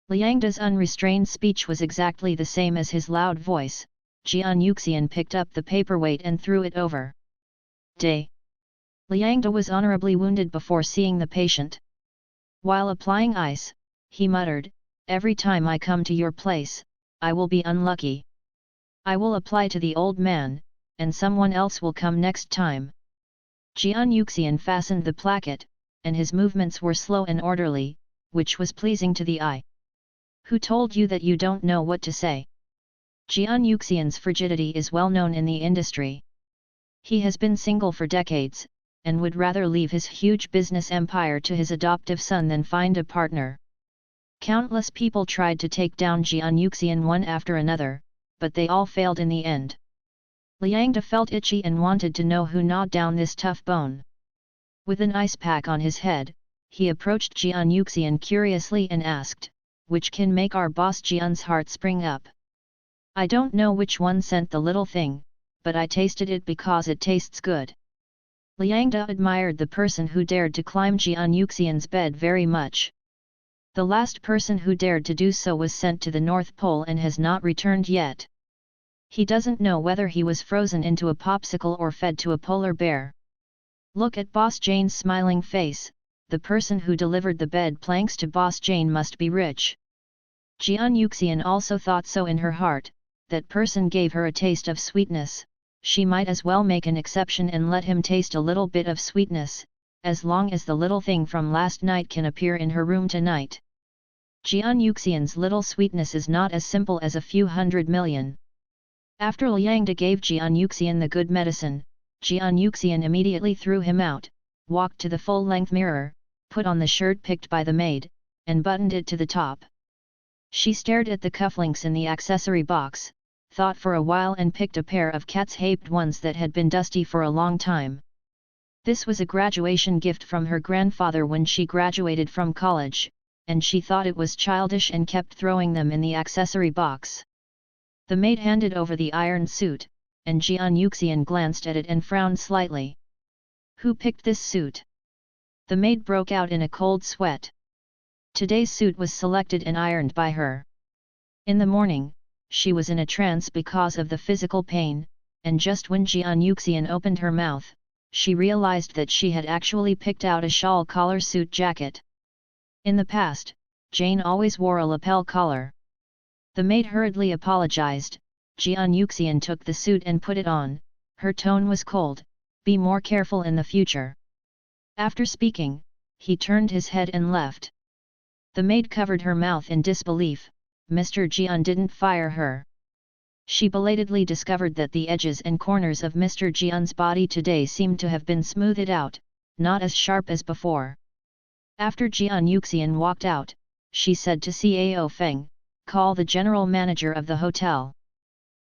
Liang De's unrestrained speech was exactly the same as his loud voice. Jian Yuxian picked up the paperweight and threw it over. Day. Liang De was honorably wounded before seeing the patient. While applying ice, he muttered, every time I come to your place, I will be unlucky. I will apply to the old man, and someone else will come next time. Jian Yuxian fastened the placket, and his movements were slow and orderly, which was pleasing to the eye. Who told you that you don't know what to say? Jian Yuxian's frigidity is well known in the industry. He has been single for decades, and would rather leave his huge business empire to his adoptive son than find a partner. Countless people tried to take down Jian Yuxian one after another, but they all failed in the end. Liang De felt itchy and wanted to know who gnawed down this tough bone. With an ice pack on his head, he approached Jian Yuxian curiously and asked, which can make our boss Jian's heart spring up? I don't know which one sent the little thing, but I tasted it because it tastes good. Liang De admired the person who dared to climb Jian Yuxian's bed very much. The last person who dared to do so was sent to the North Pole and has not returned yet. He doesn't know whether he was frozen into a popsicle or fed to a polar bear. Look at Boss Jane's smiling face, the person who delivered the bed planks to Boss Jane must be rich. Jian Yuxian also thought so in her heart, that person gave her a taste of sweetness, she might as well make an exception and let him taste a little bit of sweetness, as long as the little thing from last night can appear in her room tonight. Jian Yuxian's little sweetness is not as simple as a few 100 million. After Liang De gave Jian Yuxian the good medicine, Jian Yuxian immediately threw him out, walked to the full-length mirror, put on the shirt picked by the maid, and buttoned it to the top. She stared at the cufflinks in the accessory box, thought for a while and picked a pair of cat's-haped ones that had been dusty for a long time. This was a graduation gift from her grandfather when she graduated from college, and she thought it was childish and kept throwing them in the accessory box. The maid handed over the iron suit, and Jian Yuxian glanced at it and frowned slightly. Who picked this suit? The maid broke out in a cold sweat. Today's suit was selected and ironed by her. In the morning, she was in a trance because of the physical pain, and just when Jian Yuxian opened her mouth, she realized that she had actually picked out a shawl collar suit jacket. In the past, Jane always wore a lapel collar. The maid hurriedly apologized. Jian Yuxian took the suit and put it on, her tone was cold, Be more careful in the future. After speaking, he turned his head and left. The maid covered her mouth in disbelief. Mr. Jian didn't fire her. She belatedly discovered that the edges and corners of Mr. Jian's body today seemed to have been smoothed out, not as sharp as before. After Jian Yuxian walked out, she said to Cao Feng, "Call the general manager of the hotel."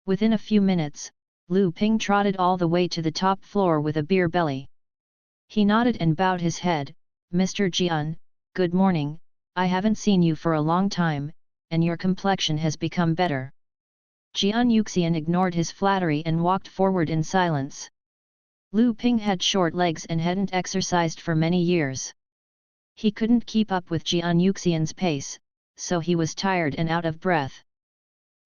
Within a few minutes, Lu Ping trotted all the way to the top floor with a beer belly. He nodded and bowed his head. "Mr. Jian, good morning, I haven't seen you for a long time, and your complexion has become better." Jian Yuxian ignored his flattery and walked forward in silence. Lu Ping had short legs and hadn't exercised for many years. He couldn't keep up with Jian Yuxian's pace, so he was tired and out of breath.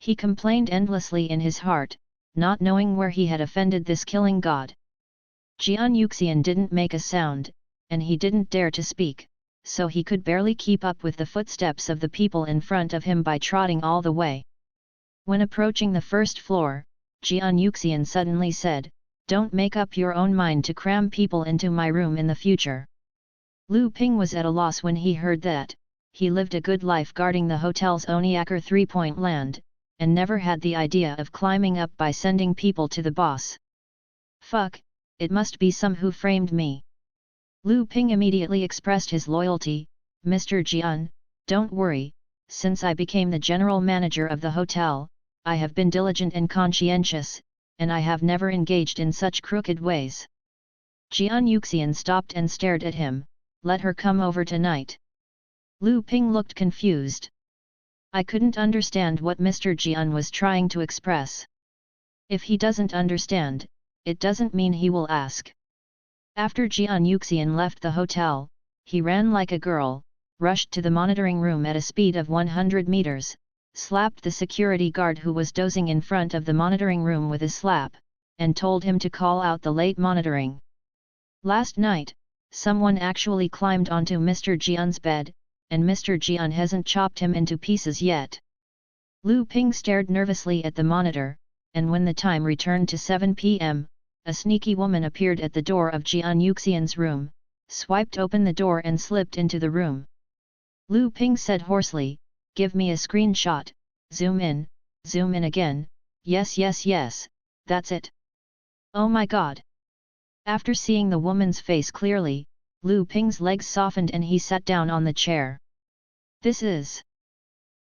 He complained endlessly in his heart, not knowing where he had offended this killing god. Jian Yuxian didn't make a sound, and he didn't dare to speak, so he could barely keep up with the footsteps of the people in front of him by trotting all the way. When approaching the first floor, Jian Yuxian suddenly said, "Don't make up your own mind to cram people into my room in the future." Lu Ping was at a loss when he heard that. He lived a good life guarding the hotel's Oniaker 3-point land, and never had the idea of climbing up by sending people to the boss. "Fuck, it must be some who framed me." Lu Ping immediately expressed his loyalty. "Mr. Jian, don't worry, since I became the general manager of the hotel, I have been diligent and conscientious, and I have never engaged in such crooked ways." Jian Yuxian stopped and stared at him. "Let her come over tonight." Lu Ping looked confused. "I couldn't understand what Mr. Jian was trying to express." If he doesn't understand, it doesn't mean he will ask. After Jian Yuxian left the hotel, he ran like a girl, rushed to the monitoring room at a speed of 100 meters, slapped the security guard who was dozing in front of the monitoring room with a slap, and told him to call out the late monitoring. Last night, someone actually climbed onto Mr. Jian's bed, and Mr. Jian hasn't chopped him into pieces yet. Lu Ping stared nervously at the monitor, and when the time returned to 7 p.m., a sneaky woman appeared at the door of Jian Yuxian's room, swiped open the door and slipped into the room. Lu Ping said hoarsely, "Give me a screenshot, zoom in again, yes, that's it." "Oh my god!" After seeing the woman's face clearly, Lu Ping's legs softened and he sat down on the chair. This is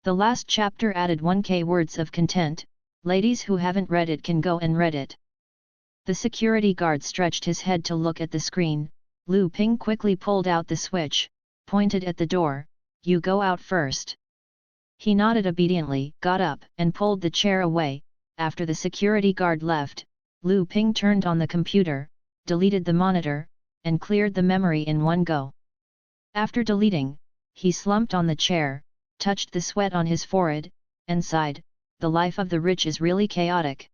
the last chapter added 1k words of content. Ladies who haven't read it can go and read it. The security guard stretched his head to look at the screen. Lu Ping quickly pulled out the switch, pointed at the door, "You go out first." He nodded obediently, got up and pulled the chair away. After the security guard left, Lu Ping turned on the computer, deleted the monitor, and cleared the memory in one go. After deleting, he slumped on the chair, touched the sweat on his forehead, and sighed, "The life of the rich is really chaotic."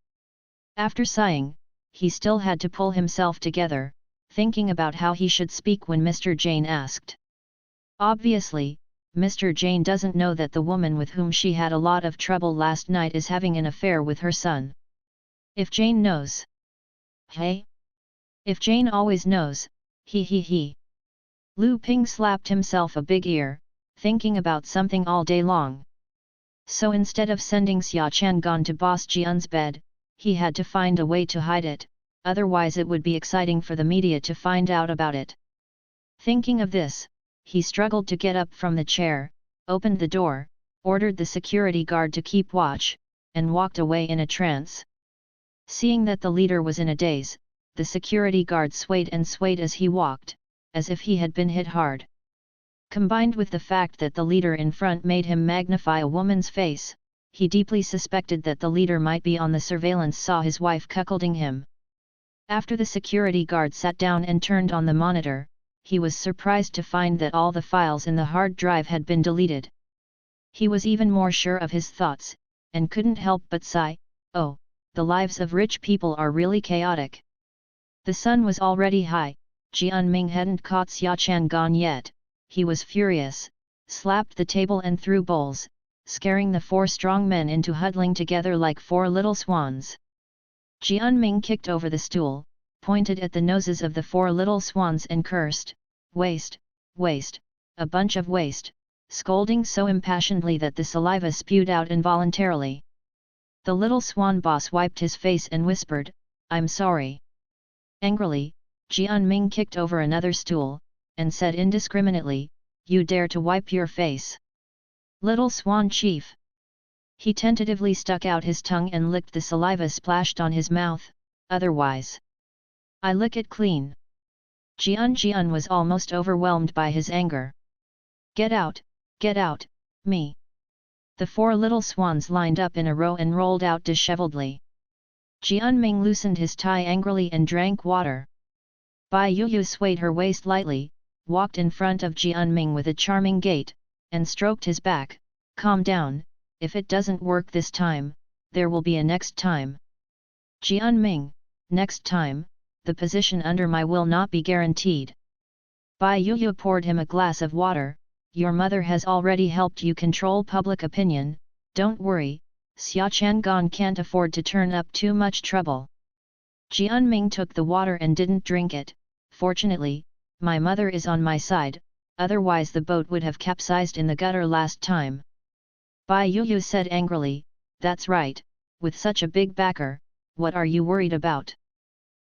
After sighing, he still had to pull himself together, thinking about how he should speak when Mr. Jane asked. Obviously, Mr. Jane doesn't know that the woman with whom she had a lot of trouble last night is having an affair with her son. If Jane knows. Hey? If Jane always knows, he. Lu Ping slapped himself a big ear, thinking about something all day long. So instead of sending Xia Chang'an to Boss Jian's bed, he had to find a way to hide it, otherwise it would be exciting for the media to find out about it. Thinking of this, he struggled to get up from the chair, opened the door, ordered the security guard to keep watch, and walked away in a trance. Seeing that the leader was in a daze, the security guard swayed and swayed as he walked, as if he had been hit hard. Combined with the fact that the leader in front made him magnify a woman's face, he deeply suspected that the leader might be on the surveillance, saw his wife cuckolding him. After the security guard sat down and turned on the monitor, he was surprised to find that all the files in the hard drive had been deleted. He was even more sure of his thoughts, and couldn't help but sigh, "Oh, the lives of rich people are really chaotic." The sun was already high. Jian Ming hadn't caught Xia Chang'an yet. He was furious, slapped the table and threw bowls, scaring the 4 strong men into huddling together like 4 little swans. Jian Ming kicked over the stool, pointed at the noses of the 4 little swans and cursed, "Waste, waste, a bunch of waste," scolding so impassionedly that the saliva spewed out involuntarily. The little swan boss wiped his face and whispered, "I'm sorry." Angrily, Jianming kicked over another stool, and said indiscriminately, "You dare to wipe your face? Little swan chief!" He tentatively stuck out his tongue and licked the saliva splashed on his mouth, "Otherwise, I lick it clean." Jian was almost overwhelmed by his anger. Get out, me!" The 4 little swans lined up in a row and rolled out disheveledly. Jianming loosened his tie angrily and drank water. Bai Yuyu swayed her waist lightly, walked in front of Jianming with a charming gait, and stroked his back. "Calm down, if it doesn't work this time, there will be a next time." "Jianming, next time, the position under my will not be guaranteed." Bai Yuyu poured him a glass of water. "Your mother has already helped you control public opinion, don't worry, Xia Chang'an can't afford to turn up too much trouble." Jianming took the water and didn't drink it. "Fortunately, my mother is on my side, otherwise the boat would have capsized in the gutter last time." Bai Yuyu said angrily, "That's right, with such a big backer, what are you worried about?"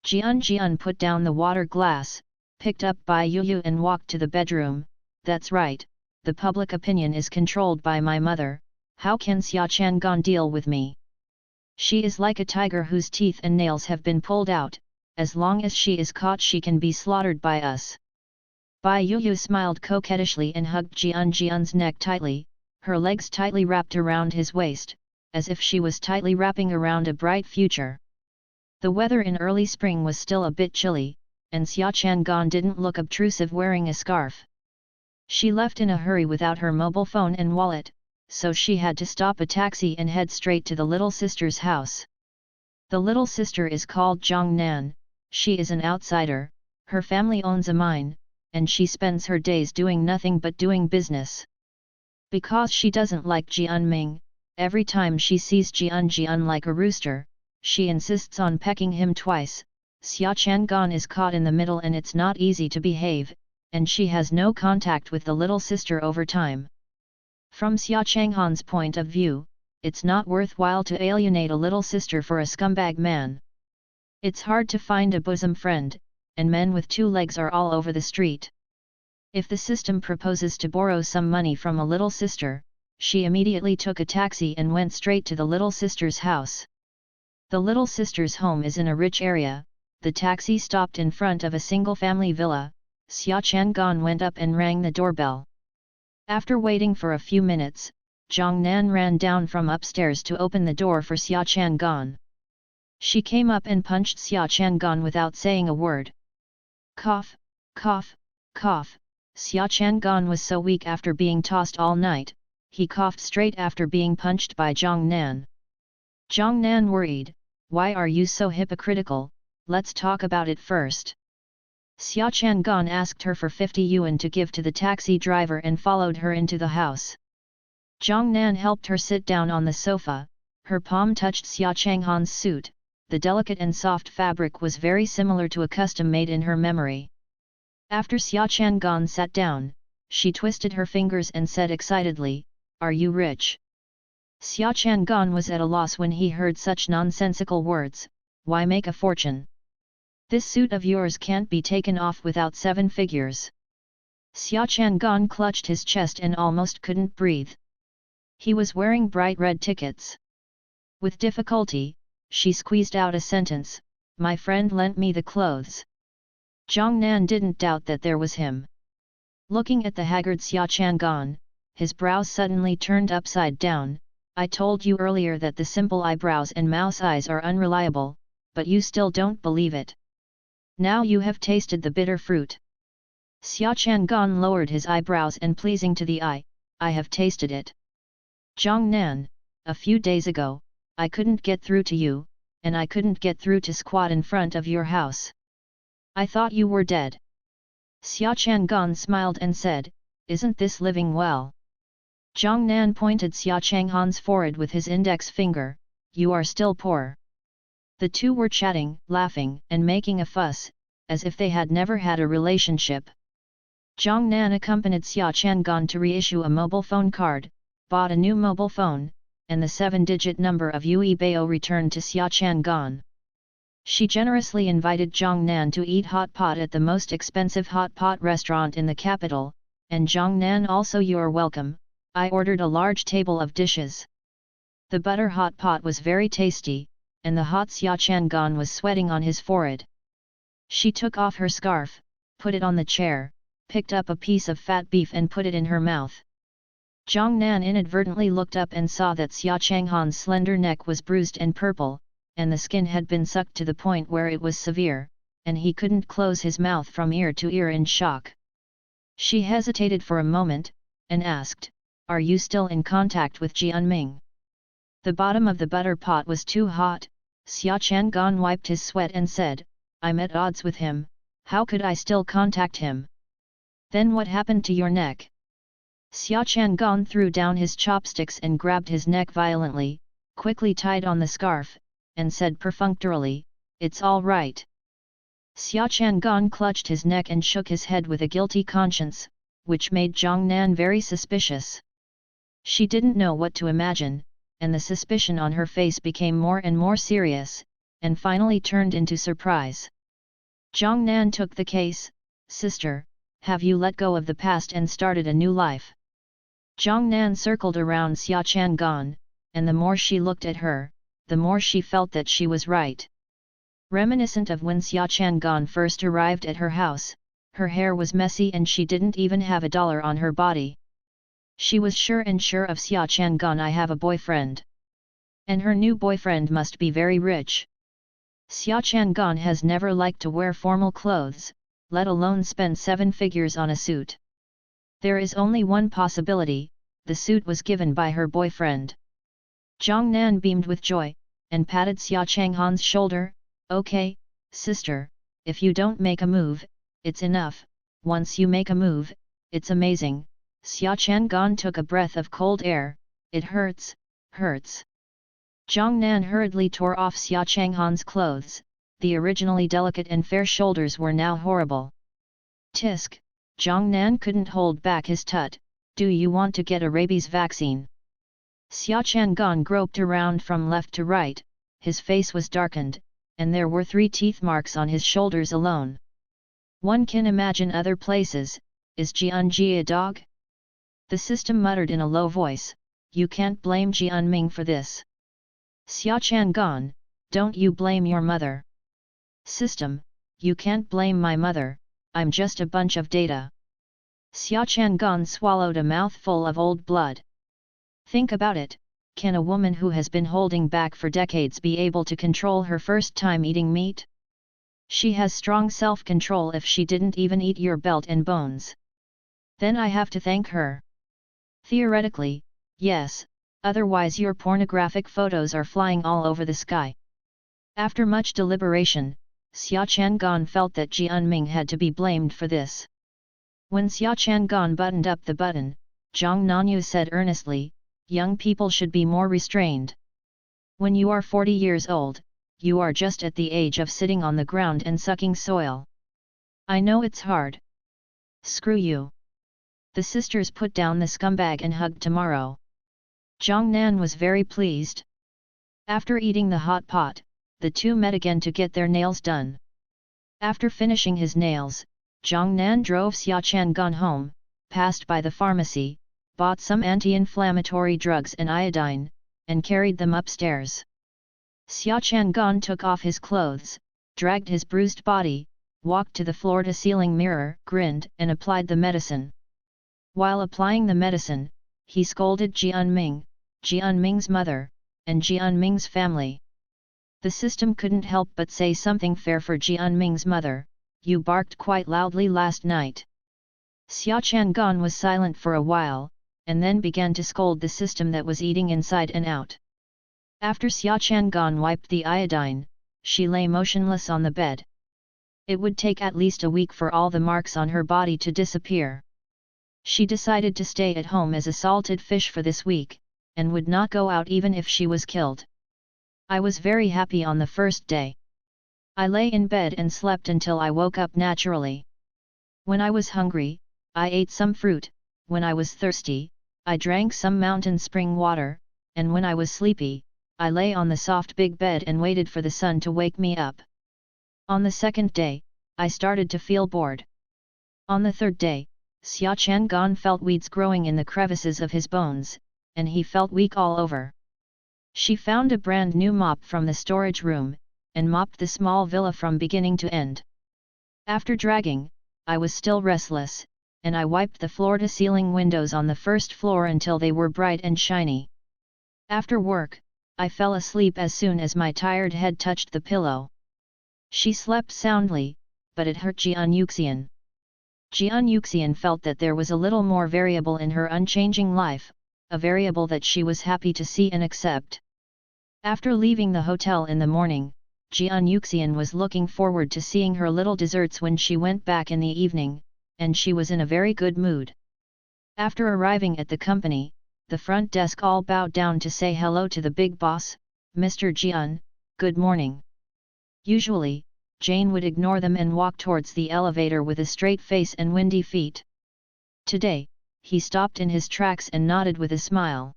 Jian put down the water glass, picked up Bai Yuyu and walked to the bedroom. "That's right, the public opinion is controlled by my mother, how can Xia Chang'an deal with me? She is like a tiger whose teeth and nails have been pulled out, as long as she is caught she can be slaughtered by us." Bai Yuyu smiled coquettishly and hugged Jian's neck tightly, her legs tightly wrapped around his waist, as if she was tightly wrapping around a bright future. The weather in early spring was still a bit chilly, and Xia Chang'an didn't look obtrusive wearing a scarf. She left in a hurry without her mobile phone and wallet, so she had to stop a taxi and head straight to the little sister's house. The little sister is called Zhang Nan, she is an outsider, her family owns a mine, and she spends her days doing nothing but doing business. Because she doesn't like Jianming, every time she sees Jian like a rooster, she insists on pecking him twice. Xia Chang'an is caught in the middle and it's not easy to behave, and she has no contact with the little sister over time. From Xia Chang'an's point of view, it's not worthwhile to alienate a little sister for a scumbag man. It's hard to find a bosom friend, and men with 2 legs are all over the street. If the system proposes to borrow some money from a little sister, she immediately took a taxi and went straight to the little sister's house. The little sister's home is in a rich area. The taxi stopped in front of a single-family villa. Xia Chang'an went up and rang the doorbell. After waiting for a few minutes, Zhang Nan ran down from upstairs to open the door for Xia Chang'an. She came up and punched Xia Chang'an without saying a word. Cough, cough, cough. Xia Chang'an was so weak after being tossed all night, he coughed straight after being punched by Zhang Nan. Zhang Nan worried, "Why are you so hypocritical, let's talk about it first." Xia Chang'an asked her for 50 yuan to give to the taxi driver and followed her into the house. Zhang Nan helped her sit down on the sofa, her palm touched Xia Chang'an's suit, the delicate and soft fabric was very similar to a custom made in her memory. After Xia Chang'an sat down, she twisted her fingers and said excitedly, "Are you rich?" Xia Chang'an was at a loss when he heard such nonsensical words. "Why make a fortune? This suit of yours can't be taken off without 7 figures. Xia Chang'an clutched his chest and almost couldn't breathe. He was wearing bright red tickets. With difficulty, she squeezed out a sentence, "My friend lent me the clothes." Zhang Nan didn't doubt that there was him. Looking at the haggard Xia Chang'an, his brows suddenly turned upside down. "I told you earlier that the simple eyebrows and mouse eyes are unreliable, but you still don't believe it. Now you have tasted the bitter fruit." Xia Chang'an lowered his eyebrows and pleasing to the eye, "I have tasted it. Zhang Nan, a few days ago, I couldn't get through to you, and I couldn't get through to squat in front of your house. I thought you were dead." Xia Chang'an smiled and said, "Isn't this living well?" Zhang Nan pointed Xia Chang'an's forehead with his index finger, "You are still poor. The two were chatting, laughing, and making a fuss, as if they had never had a relationship. Jiang Nan accompanied Xia Chang'an to reissue a mobile phone card, bought a new mobile phone, and the 7-digit number of Yue Bao returned to Xia Chang'an. She generously invited Jiang Nan to eat hot pot at the most expensive hot pot restaurant in the capital, and Jiang Nan also, "You're welcome, I ordered a large table of dishes." The butter hot pot was very tasty, and the hot Xia Chang'an was sweating on his forehead. She took off her scarf, put it on the chair, picked up a piece of fat beef and put it in her mouth. Jiang Nan inadvertently looked up and saw that Xia Chang'an's slender neck was bruised and purple, and the skin had been sucked to the point where it was severe, and he couldn't close his mouth from ear to ear in shock. She hesitated for a moment, and asked, "Are you still in contact with Jianming?" The bottom of the butter pot was too hot. Xia Chang'an wiped his sweat and said, "I'm at odds with him, how could I still contact him?" "Then what happened to your neck?" Xia Chang'an threw down his chopsticks and grabbed his neck violently, quickly tied on the scarf, and said perfunctorily, "It's all right." Xia Chang'an clutched his neck and shook his head with a guilty conscience, which made Jiang Nan very suspicious. She didn't know what to imagine, and the suspicion on her face became more and more serious, and finally turned into surprise. Jiang Nan took the case. "Sister, have you let go of the past and started a new life?" Jiang Nan circled around Xia Chang'an, and the more she looked at her, the more she felt that she was right. Reminiscent of when Xia Chang'an first arrived at her house, her hair was messy and she didn't even have a dollar on her body. She was sure of Xia Chang'an, "I have a boyfriend. And her new boyfriend must be very rich." Xia Chang'an has never liked to wear formal clothes, let alone spend 7 figures on a suit. There is only one possibility, the suit was given by her boyfriend. Jiang Nan beamed with joy, and patted Xia Chang'an's shoulder. "Okay, sister, if you don't make a move, it's enough, once you make a move, it's amazing." Xia Chang'an took a breath of cold air. "It hurts, hurts." Jiang Nan hurriedly tore off Xia Chang'an's clothes, the originally delicate and fair shoulders were now horrible. "Tisk," Jiang Nan couldn't hold back his tut, "do you want to get a rabies vaccine?" Xia Chang'an groped around from left to right, his face was darkened, and there were 3 teeth marks on his shoulders alone. One can imagine other places. Is Jianji a dog? The system muttered in a low voice, "You can't blame Jianming for this." "Xia Chang'an, don't you blame your mother." "System, you can't blame my mother, I'm just a bunch of data." Xia Chang'an swallowed a mouthful of old blood. Think about it, can a woman who has been holding back for decades be able to control her first time eating meat? She has strong self-control if she didn't even eat your belt and bones. Then I have to thank her. Theoretically, yes, otherwise your pornographic photos are flying all over the sky. After much deliberation, Xia Chang'an felt that Jianming had to be blamed for this. When Xia Chang'an buttoned up the button, Zhang Nanyu said earnestly, "Young people should be more restrained. When you are 40 years old, you are just at the age of sitting on the ground and sucking soil. I know it's hard. Screw you." The sisters put down the scumbag and hugged tomorrow. Jiang Nan was very pleased. After eating the hot pot, the two met again to get their nails done. After finishing his nails, Jiang Nan drove Xia Chang'an home, passed by the pharmacy, bought some anti-inflammatory drugs and iodine, and carried them upstairs. Xia Chang'an took off his clothes, dragged his bruised body, walked to the floor-to-ceiling mirror, grinned, and applied the medicine. While applying the medicine, he scolded Jianming, Jianming's mother, and Jianming's family. The system couldn't help but say something fair for Jianming's mother, "You barked quite loudly last night." Xia Chang'an was silent for a while, and then began to scold the system that was eating inside and out. After Xia Chang'an wiped the iodine, she lay motionless on the bed. It would take at least a week for all the marks on her body to disappear. She decided to stay at home as a salted fish for this week, and would not go out even if she was killed. I was very happy on the first day. I lay in bed and slept until I woke up naturally. When I was hungry, I ate some fruit, when I was thirsty, I drank some mountain spring water, and when I was sleepy, I lay on the soft big bed and waited for the sun to wake me up. On the second day, I started to feel bored. On the third day, Xia Chang'an felt weeds growing in the crevices of his bones, and he felt weak all over. She found a brand new mop from the storage room, and mopped the small villa from beginning to end. After dragging, I was still restless, and I wiped the floor-to-ceiling windows on the first floor until they were bright and shiny. After work, I fell asleep as soon as my tired head touched the pillow. She slept soundly, but it hurt Jian Yuxian. Jian Yuxian felt that there was a little more variable in her unchanging life, a variable that she was happy to see and accept. After leaving the hotel in the morning, Jian Yuxian was looking forward to seeing her little desserts when she went back in the evening, and she was in a very good mood. After arriving at the company, the front desk all bowed down to say hello to the big boss, Mr. Jian, good morning. Usually, Jane would ignore them and walk towards the elevator with a straight face and windy feet. Today, he stopped in his tracks and nodded with a smile.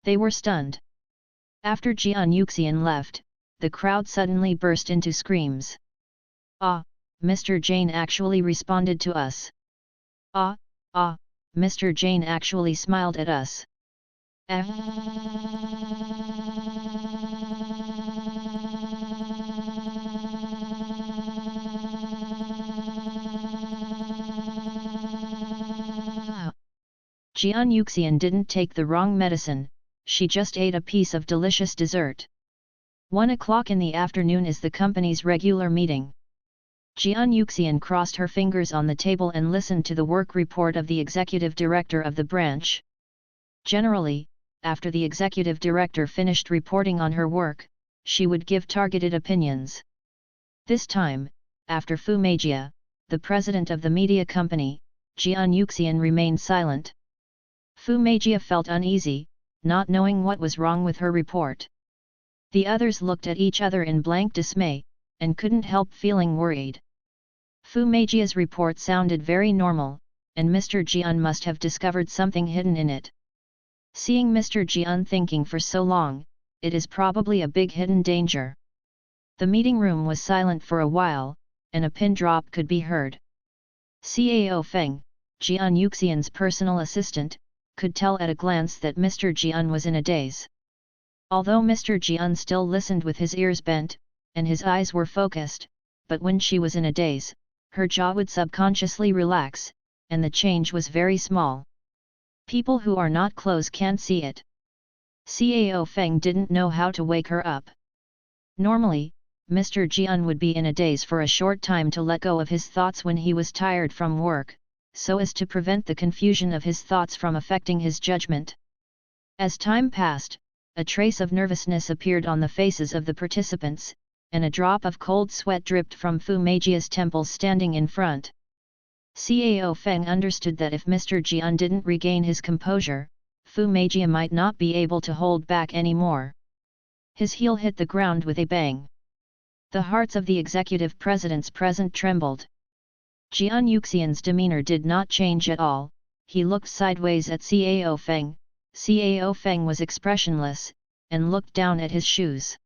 They were stunned. After Jian Yuxian left, the crowd suddenly burst into screams. Ah, Mr. Jane actually responded to us. Ah, Mr. Jane actually smiled at us. Jian Yuxian didn't take the wrong medicine, she just ate a piece of delicious dessert. 1 o'clock in the afternoon is the company's regular meeting. Jian Yuxian crossed her fingers on the table and listened to the work report of the executive director of the branch. Generally, after the executive director finished reporting on her work, she would give targeted opinions. This time, after Fu Meijia, the president of the media company, Jian Yuxian remained silent. Fu Meijia felt uneasy, not knowing what was wrong with her report. The others looked at each other in blank dismay, and couldn't help feeling worried. Fu Meijia's report sounded very normal, and Mr. Jian must have discovered something hidden in it. Seeing Mr. Jian thinking for so long, it is probably a big hidden danger. The meeting room was silent for a while, and a pin drop could be heard. Cao Feng, Jian Yuxian's personal assistant, could tell at a glance that Mr. Jian was in a daze. Although Mr. Jian still listened with his ears bent, and his eyes were focused, but when she was in a daze, her jaw would subconsciously relax, and the change was very small. People who are not close can't see it. Cao Feng didn't know how to wake her up. Normally, Mr. Jian would be in a daze for a short time to let go of his thoughts when he was tired from work, so as to prevent the confusion of his thoughts from affecting his judgment. As time passed, a trace of nervousness appeared on the faces of the participants, and a drop of cold sweat dripped from Fu Meijia's temples standing in front. Cao Feng understood that if Mr. Jian didn't regain his composure, Fu Meijia might not be able to hold back anymore. His heel hit the ground with a bang. The hearts of the executive presidents present trembled. Jian Yuxian's demeanor did not change at all, he looked sideways at Cao Feng. Cao Feng was expressionless, and looked down at his shoes.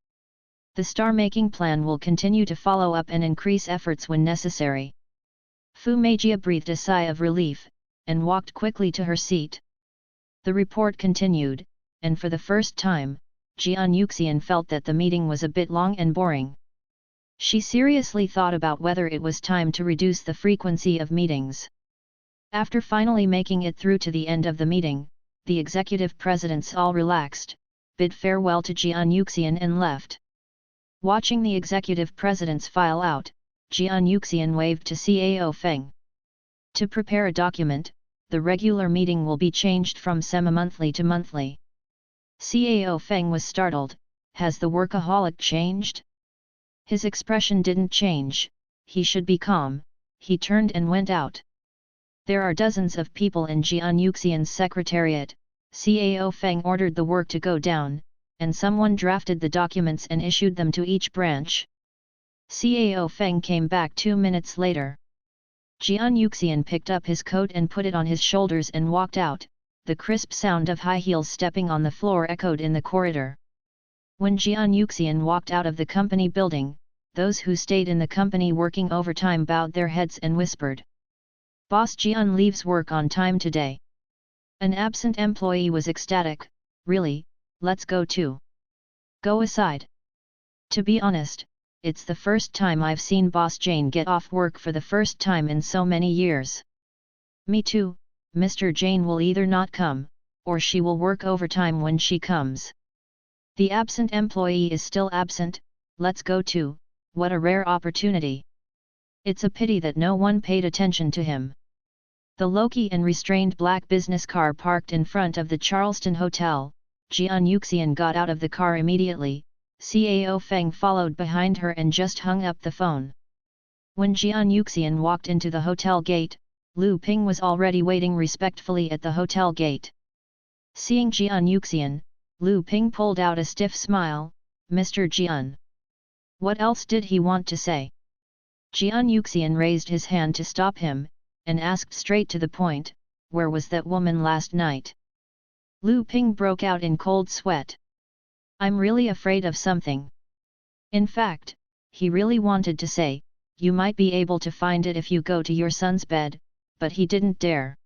The star-making plan will continue to follow up and increase efforts when necessary. Fu Meijia breathed a sigh of relief, and walked quickly to her seat. The report continued, and for the first time, Jian Yuxian felt that the meeting was a bit long and boring. She seriously thought about whether it was time to reduce the frequency of meetings. After finally making it through to the end of the meeting, the executive presidents all relaxed, bid farewell to Jian Yuxian and left. Watching the executive presidents file out, Jian Yuxian waved to Cao Feng. To prepare a document, the regular meeting will be changed from semi-monthly to monthly. Cao Feng was startled. Has the workaholic changed? His expression didn't change. He should be calm. He turned and went out. There are dozens of people in Jian Yuxian's secretariat. Cao Feng ordered the work to go down, and someone drafted the documents and issued them to each branch. Cao Feng came back 2 minutes later. Jian Yuxian picked up his coat and put it on his shoulders and walked out. The crisp sound of high heels stepping on the floor echoed in the corridor. When Jian Yuxian walked out of the company building, those who stayed in the company working overtime bowed their heads and whispered, "Boss Jian leaves work on time today." An absent employee was ecstatic, "Really, let's go too." "Go aside. To be honest, it's the first time I've seen Boss Jane get off work for the first time in so many years." "Me too, Mr. Jane will either not come, or she will work overtime when she comes." "The absent employee is still absent, let's go too, what a rare opportunity. It's a pity that no one paid attention to him." The low-key and restrained black business car parked in front of the Charleston Hotel. Jian Yuxian got out of the car immediately. Cao Feng followed behind her and just hung up the phone. When Jian Yuxian walked into the hotel gate, Lu Ping was already waiting respectfully at the hotel gate. Seeing Jian Yuxian, Lu Ping pulled out a stiff smile. "Mr. Jian." What else did he want to say? Jian Yuxian raised his hand to stop him, and asked straight to the point, "Where was that woman last night?" Lu Ping broke out in cold sweat. "I'm really afraid of something." In fact, he really wanted to say, "You might be able to find it if you go to your son's bed," but he didn't dare.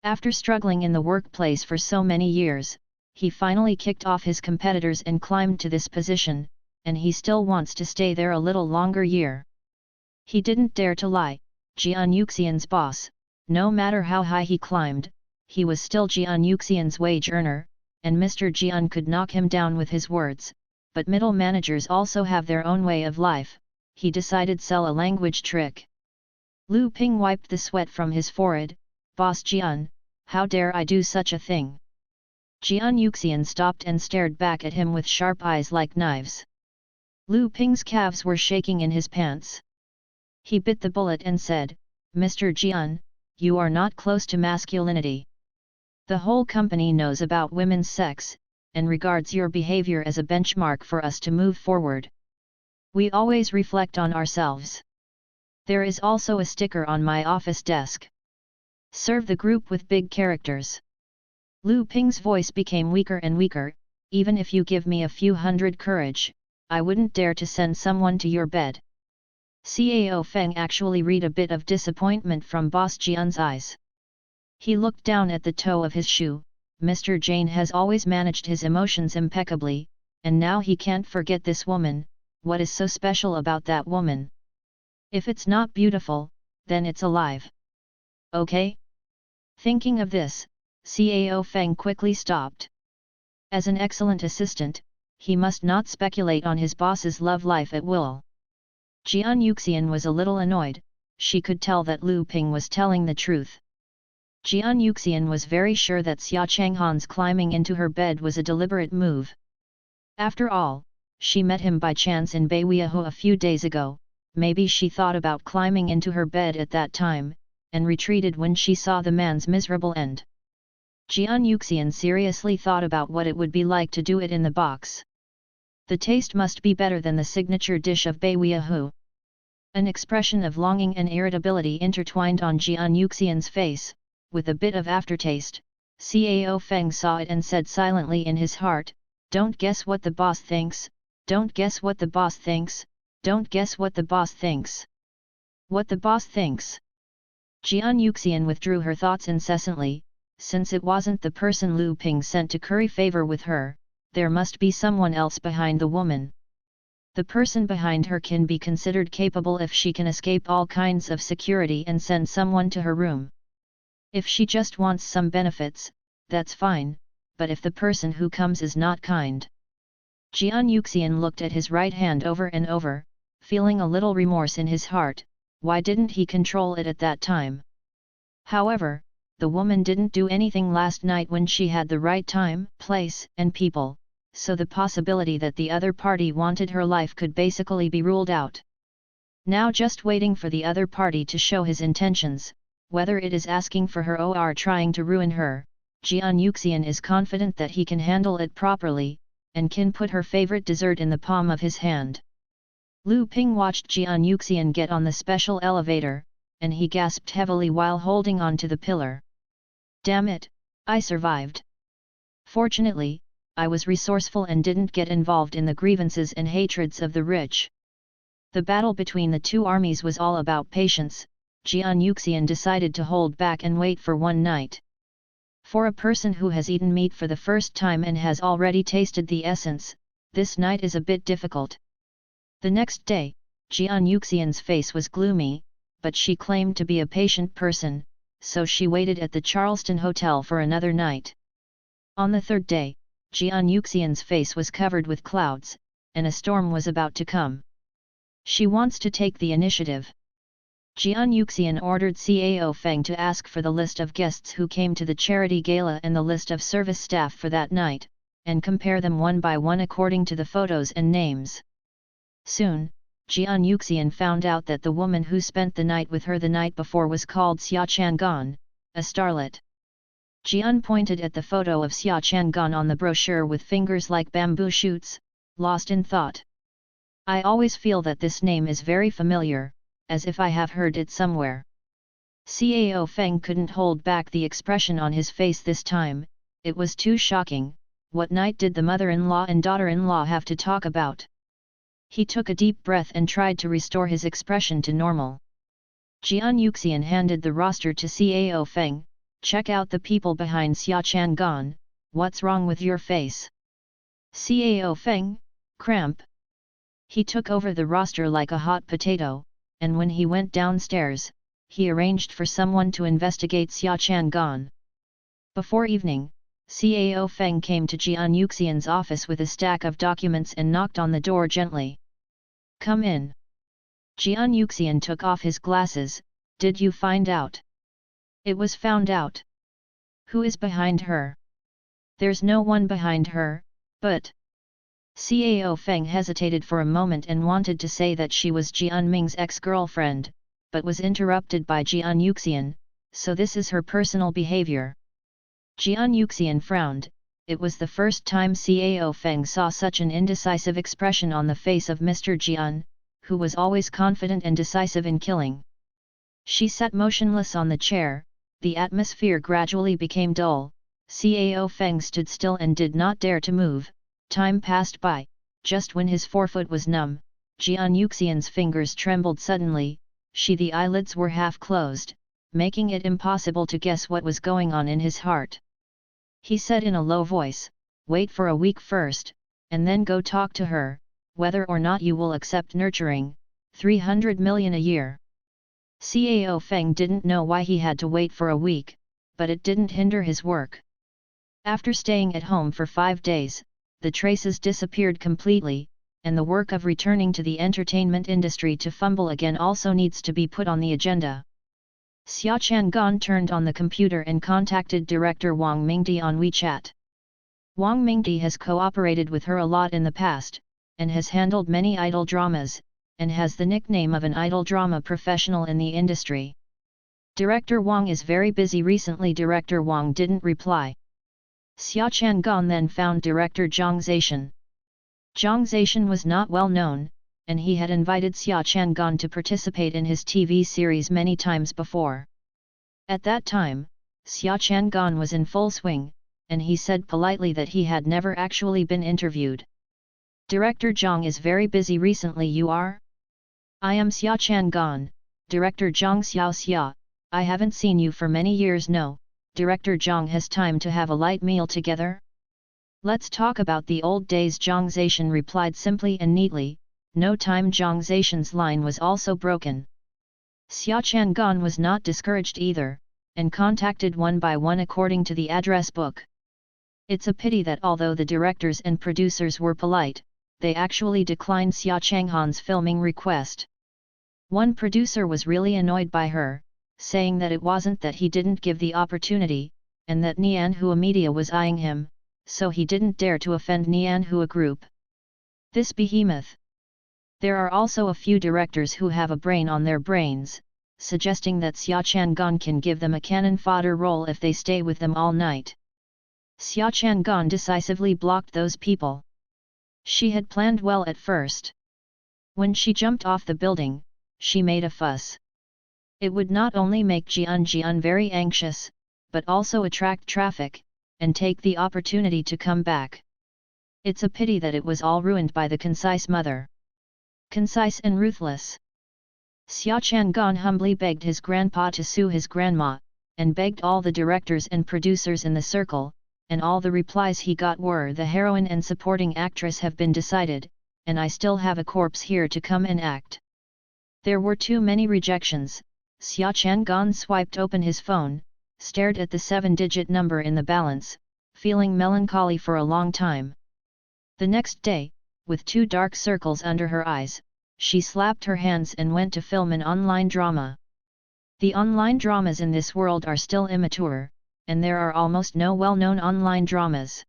After struggling in the workplace for so many years, he finally kicked off his competitors and climbed to this position, and he still wants to stay there a little longer year. He didn't dare to lie. Jian Yuxian's boss, no matter how high he climbed, he was still Jian Yuxian's wage earner, and Mr. Jian could knock him down with his words, but middle managers also have their own way of life. He decided sell a language trick. Lu Ping wiped the sweat from his forehead. "Boss Jian, how dare I do such a thing?" Jian Yuxian stopped and stared back at him with sharp eyes like knives. Lu Ping's calves were shaking in his pants. He bit the bullet and said, "Mr. Jian, you are not close to masculinity. The whole company knows about women's sex, and regards your behavior as a benchmark for us to move forward. We always reflect on ourselves. There is also a sticker on my office desk. Serve the group with big characters." Lu Ping's voice became weaker and weaker. "Even if you give me a few hundred courage, I wouldn't dare to send someone to your bed." Cao Feng actually read a bit of disappointment from Boss Jian's eyes. He looked down at the toe of his shoe. Mr. Jane has always managed his emotions impeccably, and now he can't forget this woman. What is so special about that woman? If it's not beautiful, then it's alive. Okay? Thinking of this, Cao Feng quickly stopped. As an excellent assistant, he must not speculate on his boss's love life at will. Jian Yuxian was a little annoyed. She could tell that Lu Ping was telling the truth. Jian Yuxian was very sure that Xia Changhan's climbing into her bed was a deliberate move. After all, she met him by chance in Beiweahu a few days ago. Maybe she thought about climbing into her bed at that time, and retreated when she saw the man's miserable end. Jian Yuxian seriously thought about what it would be like to do it in the box. The taste must be better than the signature dish of Beiweahu. An expression of longing and irritability intertwined on Jian Yuxian's face. With a bit of aftertaste, Cao Feng saw it and said silently in his heart, "Don't guess what the boss thinks, don't guess what the boss thinks, don't guess what the boss thinks." What the boss thinks? Jian Yuxian withdrew her thoughts incessantly. Since it wasn't the person Lu Ping sent to curry favor with her, there must be someone else behind the woman. The person behind her can be considered capable if she can escape all kinds of security and send someone to her room. If she just wants some benefits, that's fine, but if the person who comes is not kind. Jian Yuxian looked at his right hand over and over, feeling a little remorse in his heart. Why didn't he control it at that time? However, the woman didn't do anything last night when she had the right time, place, and people, so the possibility that the other party wanted her life could basically be ruled out. Now just waiting for the other party to show his intentions, whether it is asking for her or trying to ruin her. Jian Yuxian is confident that he can handle it properly. and Qin put her favorite dessert in the palm of his hand. Lu Ping watched Jian Yuxian get on the special elevator, and he gasped heavily while holding on to the pillar. Damn it, I survived. Fortunately, I was resourceful and didn't get involved in the grievances and hatreds of the rich. The battle between the two armies was all about patience. Jian Yuxian decided to hold back and wait for one night. For a person who has eaten meat for the first time and has already tasted the essence, this night is a bit difficult. The next day, Jian Yuxian's face was gloomy, but she claimed to be a patient person, so she waited at the Charleston Hotel for another night. On the third day, Jian Yuxian's face was covered with clouds, and a storm was about to come. She wants to take the initiative. Jian Yuxian ordered Cao Feng to ask for the list of guests who came to the charity gala and the list of service staff for that night, and compare them one by one according to the photos and names. Soon, Jian Yuxian found out that the woman who spent the night with her the night before was called Xia Chang'an, a starlet. Jian pointed at the photo of Xia Chang'an on the brochure with fingers like bamboo shoots, lost in thought. I always feel that this name is very familiar, as if I have heard it somewhere. Cao Feng couldn't hold back the expression on his face this time. It was too shocking. What night did the mother-in-law and daughter-in-law have to talk about? He took a deep breath and tried to restore his expression to normal. Jian Yuxian handed the roster to Cao Feng. Check out the people behind Xia Chang'an. What's wrong with your face? Cao Feng, cramp. He took over the roster like a hot potato, and when he went downstairs, he arranged for someone to investigate Xia Chang'an. Before evening, Cao Feng came to Jian Yuxian's office with a stack of documents and knocked on the door gently. Come in. Jian Yuxian took off his glasses. Did you find out? It was found out. Who is behind her? There's no one behind her, but... Cao Feng hesitated for a moment and wanted to say that she was Jian Ming's ex-girlfriend, but was interrupted by Jian Yuxian, so this is her personal behavior. Jian Yuxian frowned. It was the first time Cao Feng saw such an indecisive expression on the face of Mr. Jian, who was always confident and decisive in killing. She sat motionless on the chair. The atmosphere gradually became dull. Cao Feng stood still and did not dare to move. Time passed by. Just when his forefoot was numb, Jian Yuxian's fingers trembled suddenly. The eyelids were half closed, making it impossible to guess what was going on in his heart. He said in a low voice, "Wait for a week first, and then go talk to her, whether or not you will accept nurturing, 300 million a year." Cao Feng didn't know why he had to wait for a week, but it didn't hinder his work. After staying at home for 5 days, the traces disappeared completely, and the work of returning to the entertainment industry to fumble again also needs to be put on the agenda. Xia Chang'an turned on the computer and contacted director Wang Mingdi on WeChat. Wang Mingdi has cooperated with her a lot in the past, and has handled many idol dramas, and has the nickname of an idol drama professional in the industry. Director Wang is very busy recently. Director Wang didn't reply. Xia Chang'an then found director Zhang Zaishan. Zhang Zaishan was not well known, and he had invited Xia Chang'an to participate in his TV series many times before. At that time, Xia Chang'an was in full swing, and he said politely that he had never actually been interviewed. Director Zhang is very busy recently. You are? I am Xia Chang'an, Director Zhang. Xia, I haven't seen you for many years. No, Director Zhang has time to have a light meal together? Let's talk about the old days. Zhang Zaishan replied simply and neatly. No time. Zhang Zaishan's line was also broken. Xia Chang'an was not discouraged either, and contacted one by one according to the address book. It's a pity that although the directors and producers were polite, they actually declined Xia Chang'an's filming request. One producer was really annoyed by her, saying that it wasn't that he didn't give the opportunity, and that Nianhua Media was eyeing him, so he didn't dare to offend Nianhua Group. This behemoth. There are also a few directors who have a brain on their brains, suggesting that Xia Chang'an can give them a cannon fodder role if they stay with them all night. Xia Chang'an decisively blocked those people. She had planned well at first. When she jumped off the building, she made a fuss. It would not only make Jian very anxious, but also attract traffic, and take the opportunity to come back. It's a pity that it was all ruined by the concise mother. Concise and ruthless. Xia Chang'an humbly begged his grandpa to sue his grandma, and begged all the directors and producers in the circle, and all the replies he got were the heroine and supporting actress have been decided, and I still have a corpse here to come and act. There were too many rejections. Xia Chang'an swiped open his phone, stared at the 7-digit number in the balance, feeling melancholy for a long time. The next day, with 2 dark circles under her eyes, she slapped her hands and went to film an online drama. The online dramas in this world are still immature, and there are almost no well-known online dramas.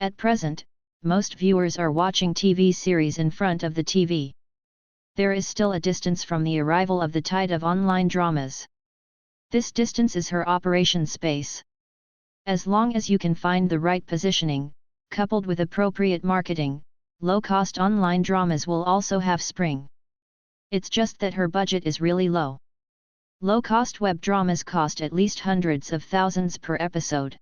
At present, most viewers are watching TV series in front of the TV. There is still a distance from the arrival of the tide of online dramas. This distance is her operation space. As long as you can find the right positioning, coupled with appropriate marketing, low-cost online dramas will also have spring. It's just that her budget is really low. Low-cost web dramas cost at least hundreds of thousands per episode.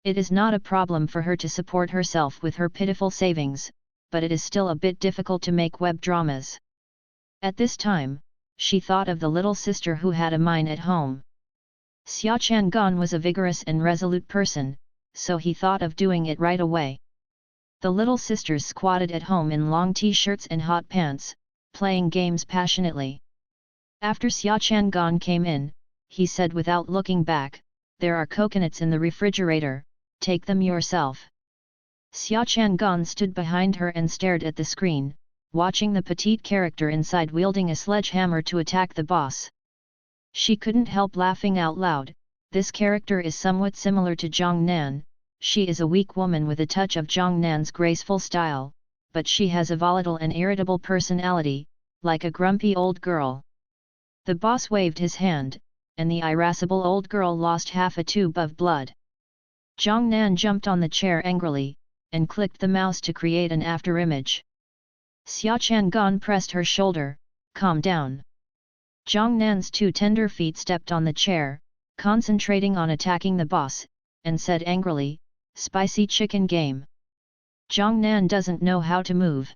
It is not a problem for her to support herself with her pitiful savings, but it is still a bit difficult to make web dramas. At this time, she thought of the little sister who had a mine at home. Xia Chang'an was a vigorous and resolute person, so he thought of doing it right away. The little sisters squatted at home in long t-shirts and hot pants, playing games passionately. After Xia Chang'an came in, he said without looking back, "There are coconuts in the refrigerator, take them yourself." Xia Chang'an stood behind her and stared at the screen, watching the petite character inside wielding a sledgehammer to attack the boss. She couldn't help laughing out loud. This character is somewhat similar to Zhang Nan. She is a weak woman with a touch of Zhang Nan's graceful style, but she has a volatile and irritable personality, like a grumpy old girl. The boss waved his hand, and the irascible old girl lost half a tube of blood. Zhang Nan jumped on the chair angrily, and clicked the mouse to create an afterimage. Xia Chang'an pressed her shoulder, "Calm down." Zhang Nan's 2 tender feet stepped on the chair, concentrating on attacking the boss, and said angrily, "Spicy chicken game. Zhang Nan doesn't know how to move.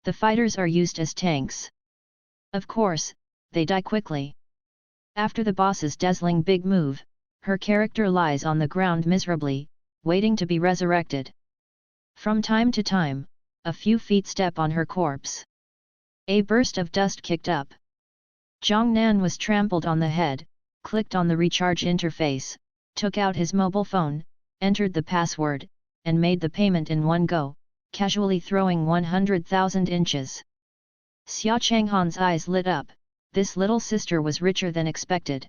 The fighters are used as tanks. Of course, they die quickly." After the boss's dazzling big move, her character lies on the ground miserably, waiting to be resurrected. From time to time, a few feet step on her corpse. A burst of dust kicked up. Zhang Nan was trampled on the head, clicked on the recharge interface, took out his mobile phone, entered the password, and made the payment in one go, casually throwing 100,000 inches. Xia Chang'an's eyes lit up. This little sister was richer than expected.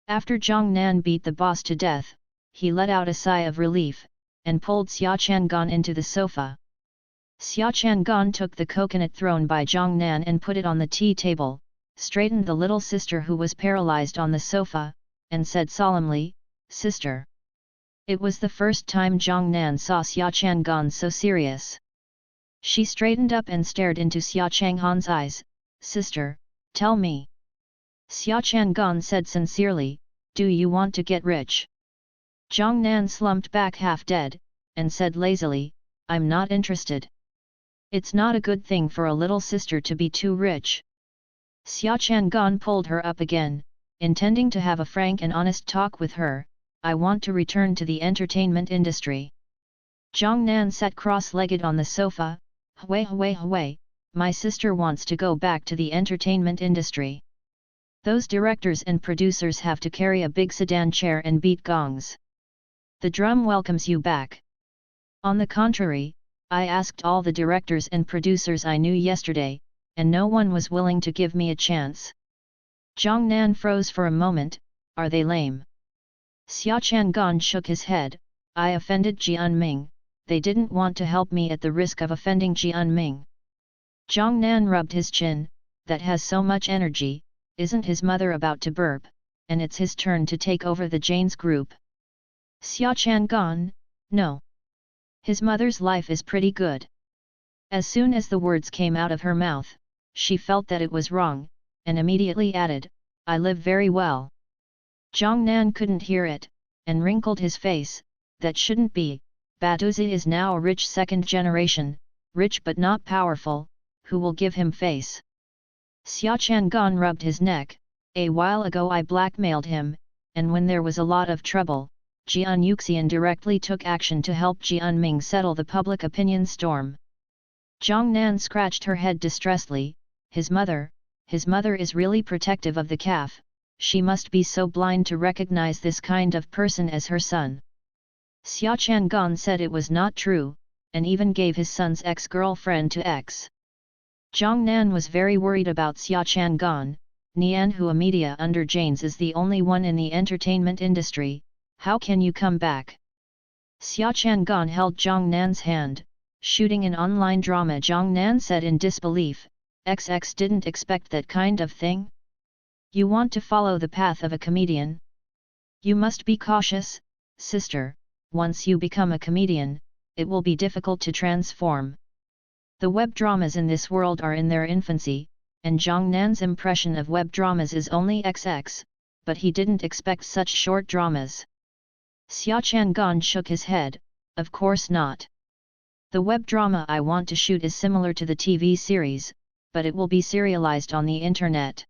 After Zhang Nan beat the boss to death, he let out a sigh of relief, and pulled Xia Chang'an into the sofa. Xia Chang'an took the coconut thrown by Zhang Nan and put it on the tea table, straightened the little sister who was paralyzed on the sofa, and said solemnly, "Sister." It was the first time Zhang Nan saw Xia Chang'an so serious. She straightened up and stared into Xia Chang'an's eyes. "Sister, tell me." Xia Chang'an said sincerely, "Do you want to get rich?" Zhang Nan slumped back half dead, and said lazily, "I'm not interested. It's not a good thing for a little sister to be too rich." Xia Chang'an pulled her up again, intending to have a frank and honest talk with her. "I want to return to the entertainment industry." Zhang Nan sat cross-legged on the sofa. Hui, my sister wants to go back to the entertainment industry. Those directors and producers have to carry a big sedan chair and beat gongs. The drum welcomes you back. On the contrary, I asked all the directors and producers I knew yesterday, and no one was willing to give me a chance. Zhang Nan froze for a moment. Are they lame? Xia Chang'an shook his head. I offended Jianming. They didn't want to help me at the risk of offending Jianming. Zhang Nan rubbed his chin. That has so much energy. Isn't his mother about to burp? And it's his turn to take over the Jane's group. Xia Chang'an, no. His mother's life is pretty good. As soon as the words came out of her mouth, she felt that it was wrong, and immediately added, I live very well. Jiang Nan couldn't hear it, and wrinkled his face, that shouldn't be, Batuzi is now a rich second generation, rich but not powerful, who will give him face? Xia Chang'an rubbed his neck, a while ago I blackmailed him, and when there was a lot of trouble, Jian Yuxian directly took action to help Jian Ming settle the public opinion storm. Jiang Nan scratched her head distressedly, his mother is really protective of the calf, she must be so blind to recognize this kind of person as her son. Xia Chang'an said it was not true, and even gave his son's ex-girlfriend to X. Jiang Nan was very worried about Xia Chang'an. Nian Hua Media under Jane's is the only one in the entertainment industry, how can you come back? Xia Chang'an held Jiang Nan's hand, shooting an online drama. Jiang Nan said in disbelief, XX didn't expect that kind of thing? You want to follow the path of a comedian? You must be cautious, sister, once you become a comedian, it will be difficult to transform. The web dramas in this world are in their infancy, and Jiang Nan's impression of web dramas is only XX, but he didn't expect such short dramas. Xia Chang'an shook his head, of course not. The web drama I want to shoot is similar to the TV series, but it will be serialized on the internet.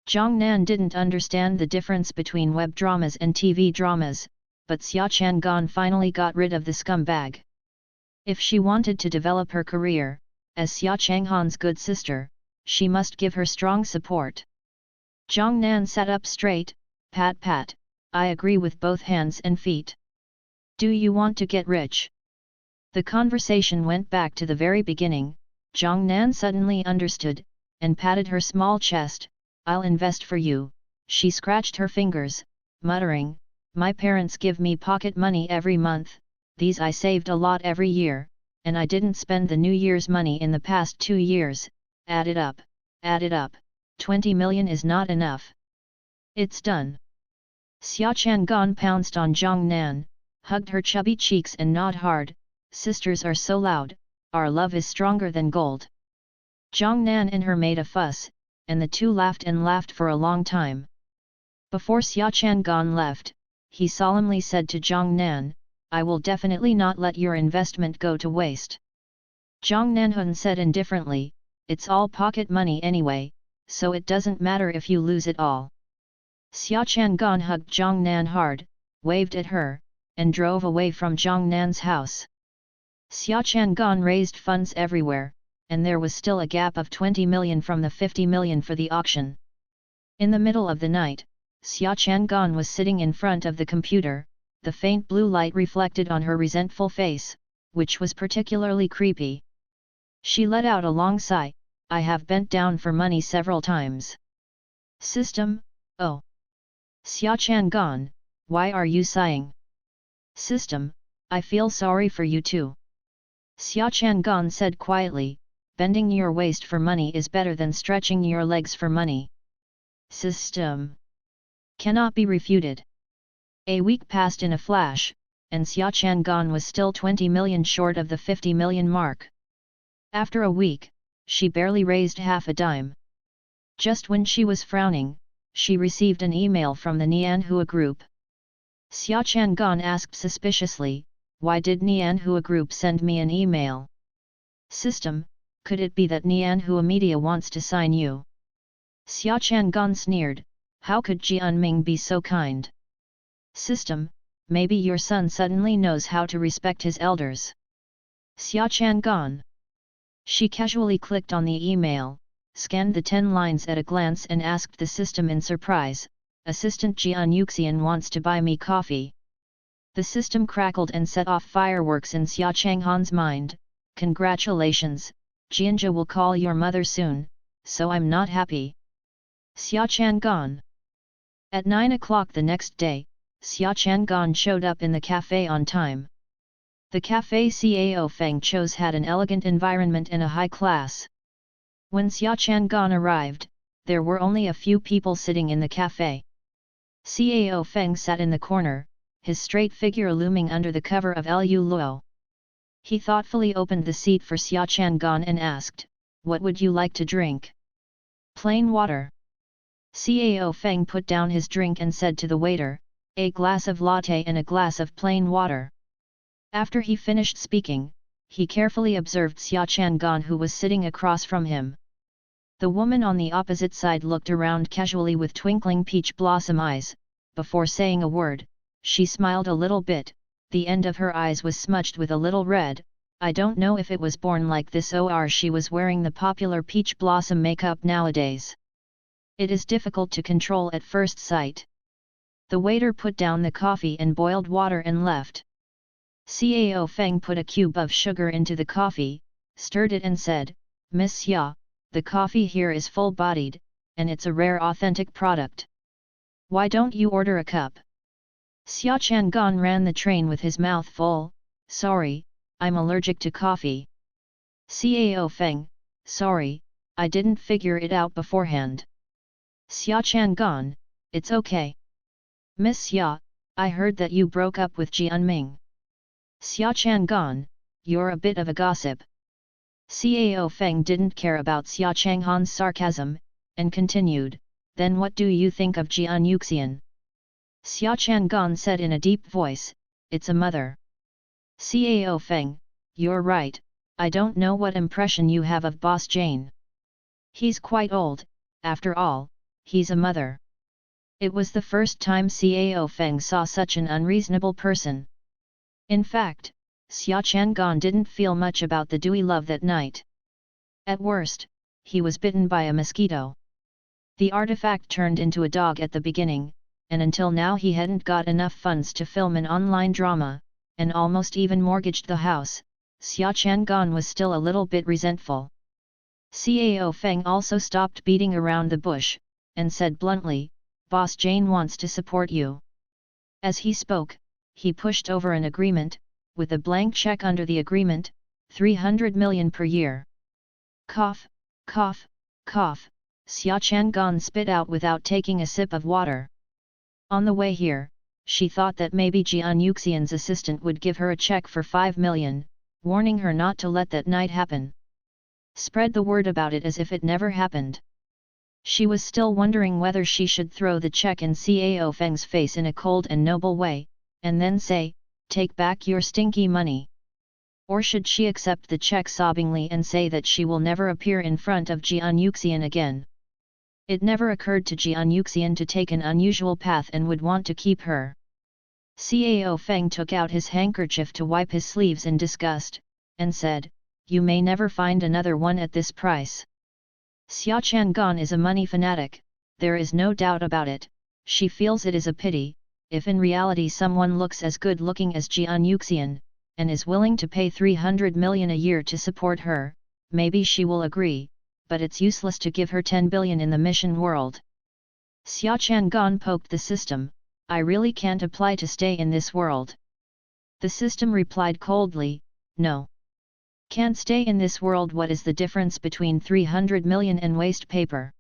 Jiang Nan didn't understand the difference between web dramas and TV dramas, but Xia Chang'an finally got rid of the scumbag. If she wanted to develop her career, as Xia Chang'an's good sister, she must give her strong support. Jiang Nan sat up straight, pat pat, I agree with both hands and feet. Do you want to get rich? The conversation went back to the very beginning. Jiang Nan suddenly understood, and patted her small chest, I'll invest for you. She scratched her fingers, muttering, my parents give me pocket money every month, these I saved a lot every year, and I didn't spend the New Year's money in the past 2 years, add it up, 20 million is not enough. It's done. Xia Chang'an pounced on Jiang Nan, hugged her chubby cheeks and gnawed hard, sisters are so loud, our love is stronger than gold. Jiang Nan and her made a fuss, and the two laughed and laughed for a long time. Before Xia Chang'an left, he solemnly said to Jiang Nan, I will definitely not let your investment go to waste. Jiang Nanhun said indifferently, it's all pocket money anyway, so it doesn't matter if you lose it all. Xia Chang'an hugged Jiang Nan hard, waved at her, and drove away from Jiang Nan's house. Xia Chang'an raised funds everywhere, and there was still a gap of 20 million from the 50 million for the auction. In the middle of the night, Xia Chang'an was sitting in front of the computer, the faint blue light reflected on her resentful face, which was particularly creepy. She let out a long sigh, I have bent down for money several times. System, oh. Xia Chang'an, why are you sighing? System, I feel sorry for you too. Xia Chang'an said quietly, bending your waist for money is better than stretching your legs for money. System. Cannot be refuted. A week passed in a flash, and Xia Chang'an was still 20 million short of the 50 million mark. After a week, she barely raised half a dime. Just when she was frowning, she received an email from the Nian Hua Group. Xia Chang'an asked suspiciously, why did Nian Hua Group send me an email? System, could it be that Nian Hua Media wants to sign you? Xia Chang'an sneered, how could Jian Ming be so kind? System, maybe your son suddenly knows how to respect his elders. Xia Chang'an. She casually clicked on the email, scanned the 10 lines at a glance and asked the system in surprise, Assistant Jian Yuxian wants to buy me coffee. The system crackled and set off fireworks in Xia Chang'an's mind, congratulations, Jianja will call your mother soon, so I'm not happy. Xia Chang'an. At 9 o'clock the next day, Xia Chang'an showed up in the cafe on time. The cafe Cao Feng chose had an elegant environment and a high class. When Xia Chang'an arrived, there were only a few people sitting in the cafe. Cao Feng sat in the corner, his straight figure looming under the cover of Lu Luo. He thoughtfully opened the seat for Xia Chang'an and asked, "What would you like to drink?" "Plain water." Cao Feng put down his drink and said to the waiter, "A glass of latte and a glass of plain water." After he finished speaking, he carefully observed Xia Chang'an who was sitting across from him. The woman on the opposite side looked around casually with twinkling peach blossom eyes. Before saying a word, she smiled a little bit. The end of her eyes was smudged with a little red. I don't know if it was born like this or she was wearing the popular peach blossom makeup nowadays. It is difficult to control at first sight. The waiter put down the coffee and boiled water and left. Cao Feng put a cube of sugar into the coffee, stirred it and said, "Miss Xia, the coffee here is full-bodied, and it's a rare authentic product. Why don't you order a cup?" Xia Chang'an ran the train with his mouth full. "Sorry, I'm allergic to coffee." Cao Feng, "Sorry, I didn't figure it out beforehand." Xia Chang'an, "It's okay. Miss Xia, I heard that you broke up with Jianming." Xia Chang'an, "You're a bit of a gossip." Cao Feng didn't care about Xia Chang'an's sarcasm, and continued, "Then what do you think of Jian Yuxian?" Xia Chang'an said in a deep voice, "It's a mother." Cao Feng, "You're right, I don't know what impression you have of Boss Jane. He's quite old, after all, he's a mother." It was the first time Cao Feng saw such an unreasonable person. In fact, Xia Chang'an didn't feel much about the dewy love that night. At worst, he was bitten by a mosquito. The artifact turned into a dog at the beginning, and until now he hadn't got enough funds to film an online drama, and almost even mortgaged the house. Xia Chang'an was still a little bit resentful. Cao Feng also stopped beating around the bush, and said bluntly, "Boss Jane wants to support you." As he spoke, he pushed over an agreement, with a blank check under the agreement, 300 million per year. Cough, cough, cough, Xia Chang'an spit out without taking a sip of water. On the way here, she thought that maybe Jian Yuxian's assistant would give her a check for 5 million, warning her not to let that night happen. Spread the word about it as if it never happened. She was still wondering whether she should throw the check in Cao Feng's face in a cold and noble way, and then say, "Take back your stinky money." Or should she accept the check sobbingly and say that she will never appear in front of Jian Yuxian again? It never occurred to Jian Yuxian to take an unusual path and would want to keep her. Cao Feng took out his handkerchief to wipe his sleeves in disgust, and said, "You may never find another one at this price." Xia Chang'an is a money fanatic, there is no doubt about it. She feels it is a pity, if in reality someone looks as good looking as Jian Yuxian, and is willing to pay 300 million a year to support her, maybe she will agree, but it's useless to give her 10 billion in the mission world. Xia Chang'an poked the system, "I really can't apply to stay in this world." The system replied coldly, "No. Can't stay in this world. What is the difference between 300 million and waste paper?"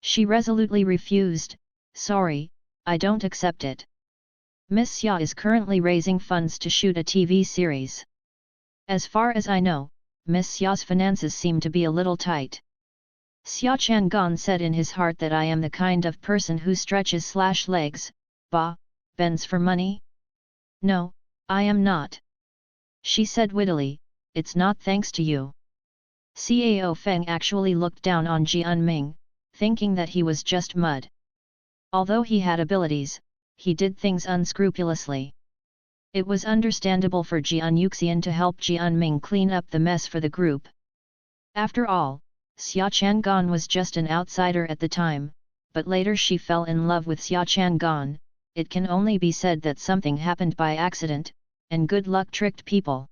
She resolutely refused, "Sorry, I don't accept it. Miss Xia is currently raising funds to shoot a TV series. As far as I know, Miss Xia's finances seem to be a little tight." Xia Chang'an said in his heart that I am the kind of person who stretches legs, bends for money? No, I am not. She said wittily, "It's not thanks to you." Cao Feng actually looked down on Jianming, thinking that he was just mud. Although he had abilities, he did things unscrupulously. It was understandable for Jian Yuxian to help Jianming clean up the mess for the group. After all, Xia Chang'an was just an outsider at the time, but later she fell in love with Xia Chang'an. It can only be said that something happened by accident, and good luck tricked people.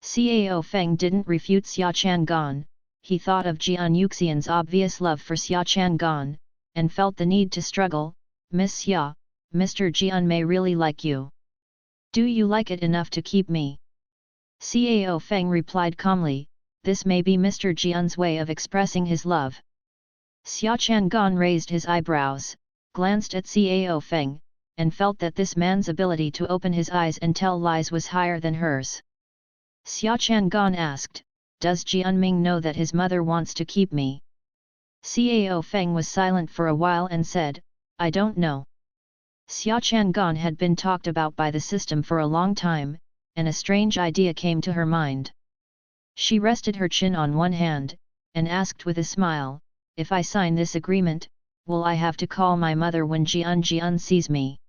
Cao Feng didn't refute Xia Chang'an. He thought of Jian Yuxian's obvious love for Xia Chang'an, and felt the need to struggle. "Miss Xia, Mr. Jian may really like you. Do you like it enough to keep me?" Cao Feng replied calmly, "This may be Mr. Jian's way of expressing his love." Xia Chang'an raised his eyebrows, glanced at Cao Feng, and felt that this man's ability to open his eyes and tell lies was higher than hers. Xia Chang'an asked, does Jianming know that his mother wants to keep me? Cao Feng was silent for a while and said, I don't know. Xia Chang'an had been talked about by the system for a long time, and a strange idea came to her mind. She rested her chin on one hand, and asked with a smile, if I sign this agreement, will I have to call my mother when Jian sees me?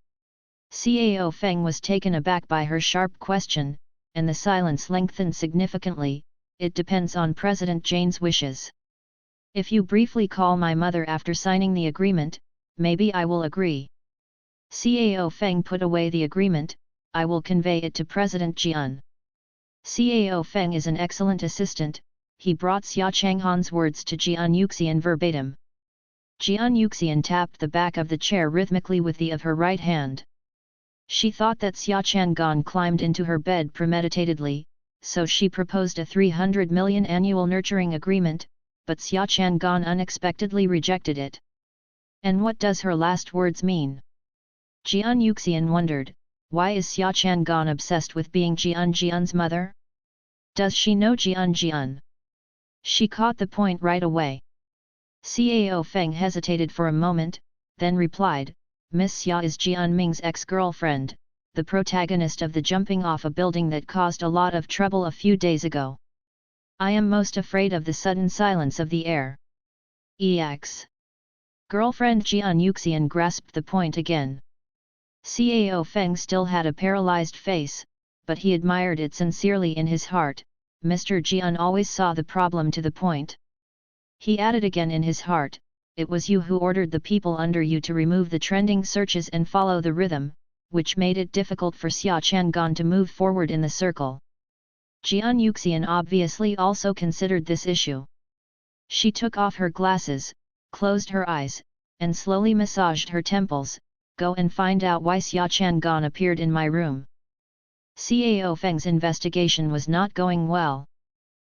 Cao Feng was taken aback by her sharp question, and the silence lengthened significantly. It depends on President Jane's wishes. If you briefly call my mother after signing the agreement, maybe I will agree. Cao Feng put away the agreement, I will convey it to President Jian. Cao Feng is an excellent assistant, he brought Xia Chang'an's words to Jian Yuxian verbatim. Jian Yuxian tapped the back of the chair rhythmically with the of her right hand. She thought that Xia Chang'an climbed into her bed premeditatedly, so she proposed a 300 million annual nurturing agreement, but Xia Chang'an unexpectedly rejected it. And what does her last words mean? Jian Yuxian wondered, why is Xia Chang'an obsessed with being Jian's mother? Does she know Jian? She caught the point right away. Cao Feng hesitated for a moment, then replied, Miss Xia is Jianming's ex-girlfriend, the protagonist of the jumping off a building that caused a lot of trouble a few days ago. I am most afraid of the sudden silence of the air. Ex. Girlfriend Jian Yuxian grasped the point again. Cao Feng still had a paralyzed face, but he admired it sincerely in his heart. Mr. Jian always saw the problem to the point. He added again in his heart, it was you who ordered the people under you to remove the trending searches and follow the rhythm, which made it difficult for Xia Chang'an to move forward in the circle. Jian Yuxian obviously also considered this issue. She took off her glasses, closed her eyes, and slowly massaged her temples. Go and find out why Xia Chang'an appeared in my room. Cao Feng's investigation was not going well.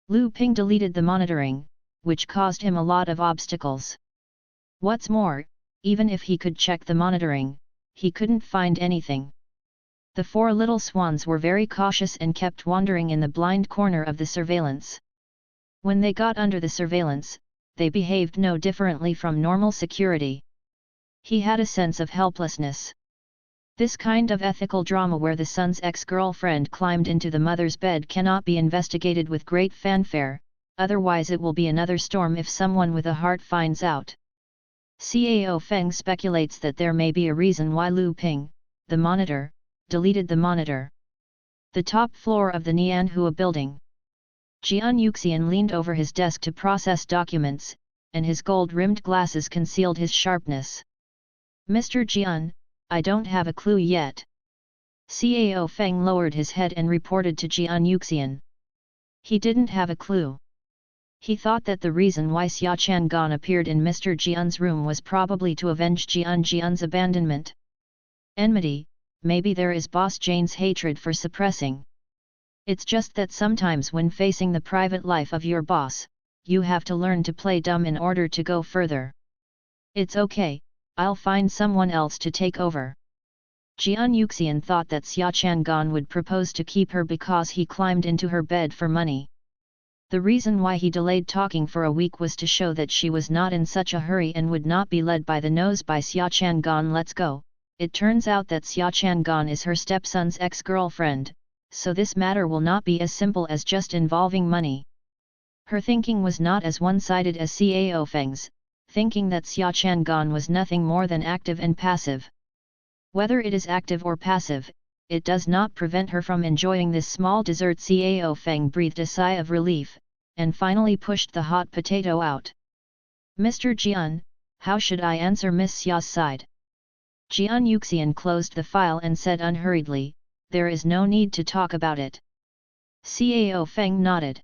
Lu Ping deleted the monitoring, which caused him a lot of obstacles. What's more, even if he could check the monitoring, he couldn't find anything. The four little swans were very cautious and kept wandering in the blind corner of the surveillance. When they got under the surveillance, they behaved no differently from normal security. He had a sense of helplessness. This kind of ethical drama where the son's ex-girlfriend climbed into the mother's bed cannot be investigated with great fanfare, otherwise it will be another storm if someone with a heart finds out. Cao Feng speculates that there may be a reason why Lu Ping, the monitor, deleted the monitor. The top floor of the Nianhua building. Jian Yuxian leaned over his desk to process documents, and his gold-rimmed glasses concealed his sharpness. Mr. Jian, I don't have a clue yet. Cao Feng lowered his head and reported to Jian Yuxian. He didn't have a clue. He thought that the reason why Xia Chang'an appeared in Mr. Jian's room was probably to avenge Jian's abandonment. Enmity, maybe there is Boss Jane's hatred for suppressing. It's just that sometimes when facing the private life of your boss, you have to learn to play dumb in order to go further. It's okay, I'll find someone else to take over. Jian Yuxian thought that Xia Chang'an would propose to keep her because he climbed into her bed for money. The reason why he delayed talking for a week was to show that she was not in such a hurry and would not be led by the nose by Xia Chang'an. Let's go. It turns out that Xia Chang'an is her stepson's ex-girlfriend, so this matter will not be as simple as just involving money. Her thinking was not as one-sided as Cao Feng's, thinking that Xia Chang'an was nothing more than active and passive. Whether it is active or passive, it does not prevent her from enjoying this small dessert. Cao Feng breathed a sigh of relief, and finally pushed the hot potato out. Mr. Jian, how should I answer Miss Xia's side? Jian Yuxian closed the file and said unhurriedly, there is no need to talk about it. Cao Feng nodded.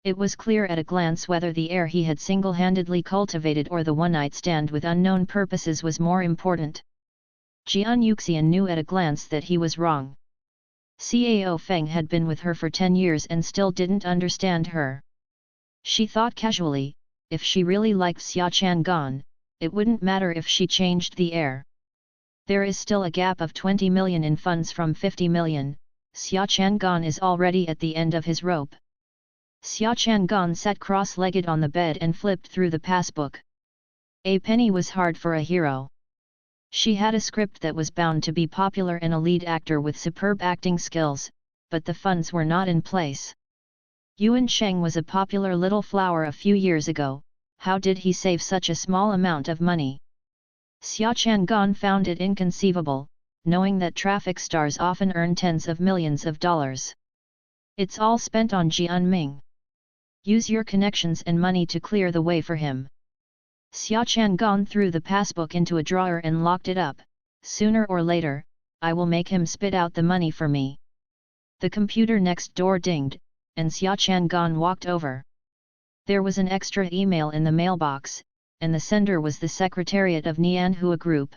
It was clear at a glance whether the heir he had single-handedly cultivated or the one-night stand with unknown purposes was more important. Jian Yuxian knew at a glance that he was wrong. Cao Feng had been with her for 10 years and still didn't understand her. She thought casually, if she really liked Xia Chang'an, it wouldn't matter if she changed the heir. There is still a gap of 20 million in funds from 50 million, Xia Chang'an is already at the end of his rope. Xia Chang'an sat cross-legged on the bed and flipped through the passbook. A penny was hard for a hero. She had a script that was bound to be popular and a lead actor with superb acting skills, but the funds were not in place. Yuan Sheng was a popular little flower a few years ago. How did he save such a small amount of money? Xia Chang'an found it inconceivable, knowing that traffic stars often earn tens of millions of dollars. It's all spent on Jian Ming. Use your connections and money to clear the way for him. Xia Chang'an threw the passbook into a drawer and locked it up. Sooner or later, I will make him spit out the money for me. The computer next door dinged, and Xia Chang'an walked over. There was an extra email in the mailbox, and the sender was the secretariat of Nianhua Group.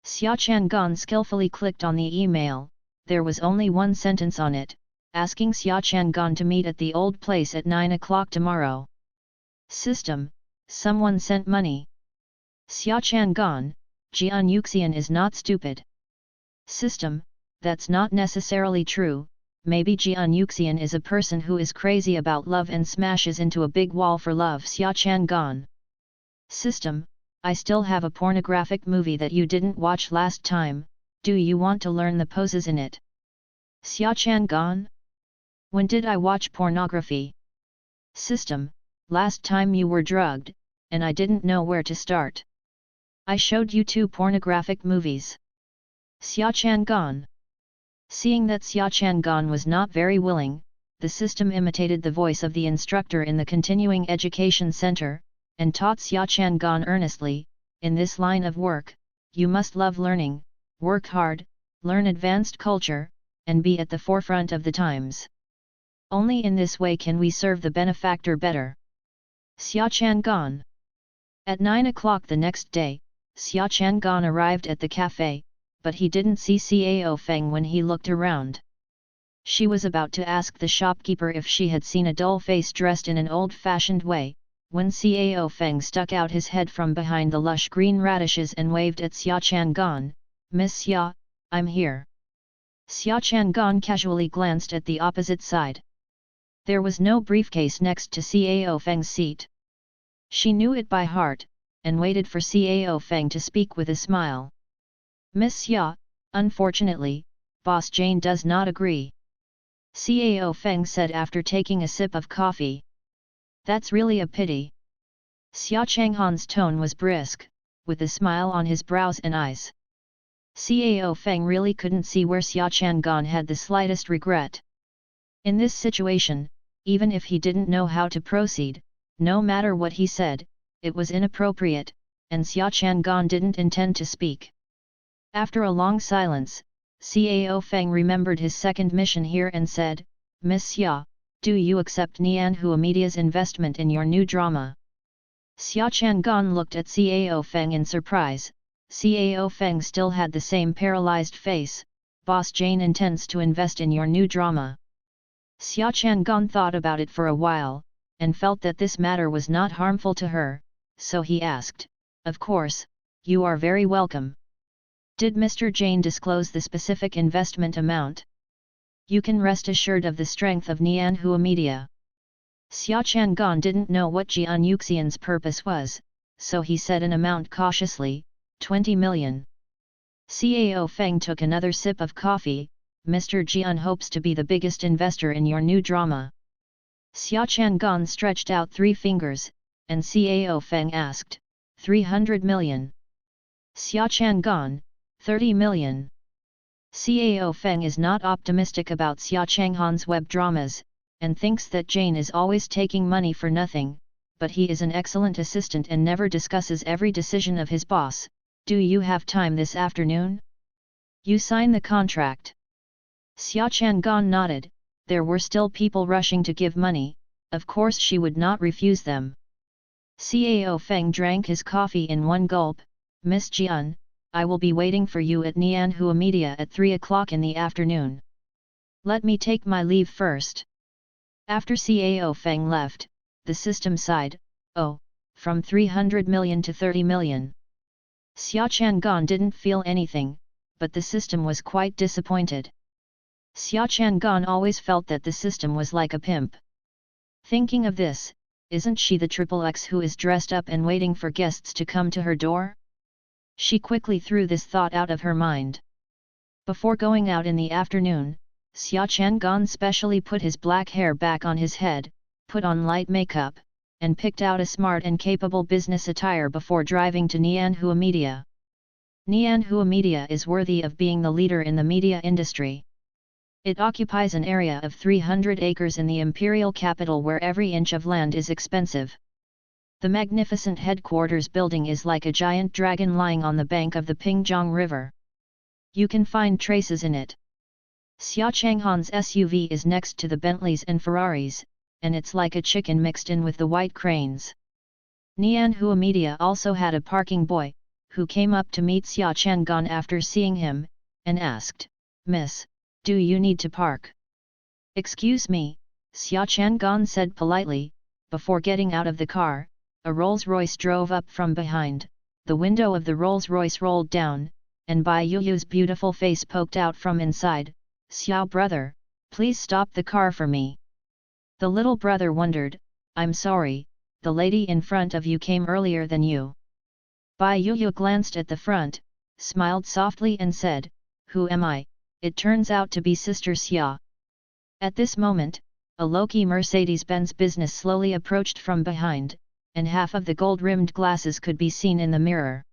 Xia Chang'an skillfully clicked on the email. There was only one sentence on it, asking Xia Chang'an to meet at the old place at 9 o'clock tomorrow. System, someone sent money. Xia Chang'an, Jian Yuxian is not stupid. System, that's not necessarily true. Maybe Jian Yuxian is a person who is crazy about love and smashes into a big wall for love. Xia Chang'an. System, I still have a pornographic movie that you didn't watch last time. Do you want to learn the poses in it? Xia Chang'an. When did I watch pornography? System, last time you were drugged, and I didn't know where to start. I showed you 2 pornographic movies. Xia Chang'an. Seeing that Xia Chang'an was not very willing, the system imitated the voice of the instructor in the continuing education center, and taught Xia Chang'an earnestly, in this line of work, you must love learning, work hard, learn advanced culture, and be at the forefront of the times. Only in this way can we serve the benefactor better. Xia Chang'an. At 9 o'clock the next day, Xia Chang'an arrived at the cafe, but he didn't see Cao Feng when he looked around. She was about to ask the shopkeeper if she had seen a dull face dressed in an old-fashioned way, when Cao Feng stuck out his head from behind the lush green radishes and waved at Xia Chang'an. Miss Xia, I'm here. Xia Chang'an casually glanced at the opposite side. There was no briefcase next to Cao Feng's seat. She knew it by heart, and waited for Cao Feng to speak with a smile. Miss Xia, unfortunately, Boss Jane does not agree. Cao Feng said after taking a sip of coffee. That's really a pity. Xia Chang'an's tone was brisk, with a smile on his brows and eyes. Cao Feng really couldn't see where Xia Chang'an had the slightest regret. In this situation, even if he didn't know how to proceed, no matter what he said, it was inappropriate, and Xia Chang'an didn't intend to speak. After a long silence, Cao Feng remembered his second mission here and said, Miss Xia, do you accept Nianhua Media's investment in your new drama? Xia Chang'an looked at Cao Feng in surprise. Cao Feng still had the same paralyzed face. Boss Jane intends to invest in your new drama. Xia Chang'an thought about it for a while, and felt that this matter was not harmful to her, so he asked, Of course, you are very welcome. Did Mr. Jane disclose the specific investment amount? You can rest assured of the strength of Nianhua Media. Xia Chang'an didn't know what Jian Yuxian's purpose was, so he said an amount cautiously, 20 million. Cao Feng took another sip of coffee. Mr. Jian hopes to be the biggest investor in your new drama. Xia Chang'an stretched out 3 fingers, and Cao Feng asked, 300 million. Xia Chang'an, 30 million. Cao Feng is not optimistic about Xia Chang'an's web dramas, and thinks that Jane is always taking money for nothing, but he is an excellent assistant and never discusses every decision of his boss. Do you have time this afternoon? You sign the contract. Xia Chang'an nodded. There were still people rushing to give money, of course she would not refuse them. Cao Feng drank his coffee in one gulp. Miss Jian, I will be waiting for you at Nianhua Media at 3 o'clock in the afternoon. Let me take my leave first. After Cao Feng left, the system sighed, oh, from 300 million to 30 million. Xia Chang'an didn't feel anything, but the system was quite disappointed. Xia Chang'an always felt that the system was like a pimp. Thinking of this, isn't she the XXX who is dressed up and waiting for guests to come to her door? She quickly threw this thought out of her mind. Before going out in the afternoon, Xia Chang'an specially put his black hair back on his head, put on light makeup, and picked out a smart and capable business attire before driving to Nianhua Media. Nianhua Media is worthy of being the leader in the media industry. It occupies an area of 300 acres in the imperial capital where every inch of land is expensive. The magnificent headquarters building is like a giant dragon lying on the bank of the Pingjiang River. You can find traces in it. Xia Chang'an's SUV is next to the Bentleys and Ferraris, and it's like a chicken mixed in with the white cranes. Nianhua Media also had a parking boy, who came up to meet Xia Chang'an after seeing him, and asked, "Miss, do you need to park?" "Excuse me," Xia Chang'an said politely. Before getting out of the car, a Rolls-Royce drove up from behind, the window of the Rolls-Royce rolled down, and Bai Yu's beautiful face poked out from inside. "Xiao brother, please stop the car for me." The little brother wondered, "I'm sorry, the lady in front of you came earlier than you." Bai Yu glanced at the front, smiled softly and said, "Who am I? It turns out to be Sister Xia." At this moment, a Loki Mercedes-Benz business slowly approached from behind, and half of the gold-rimmed glasses could be seen in the mirror.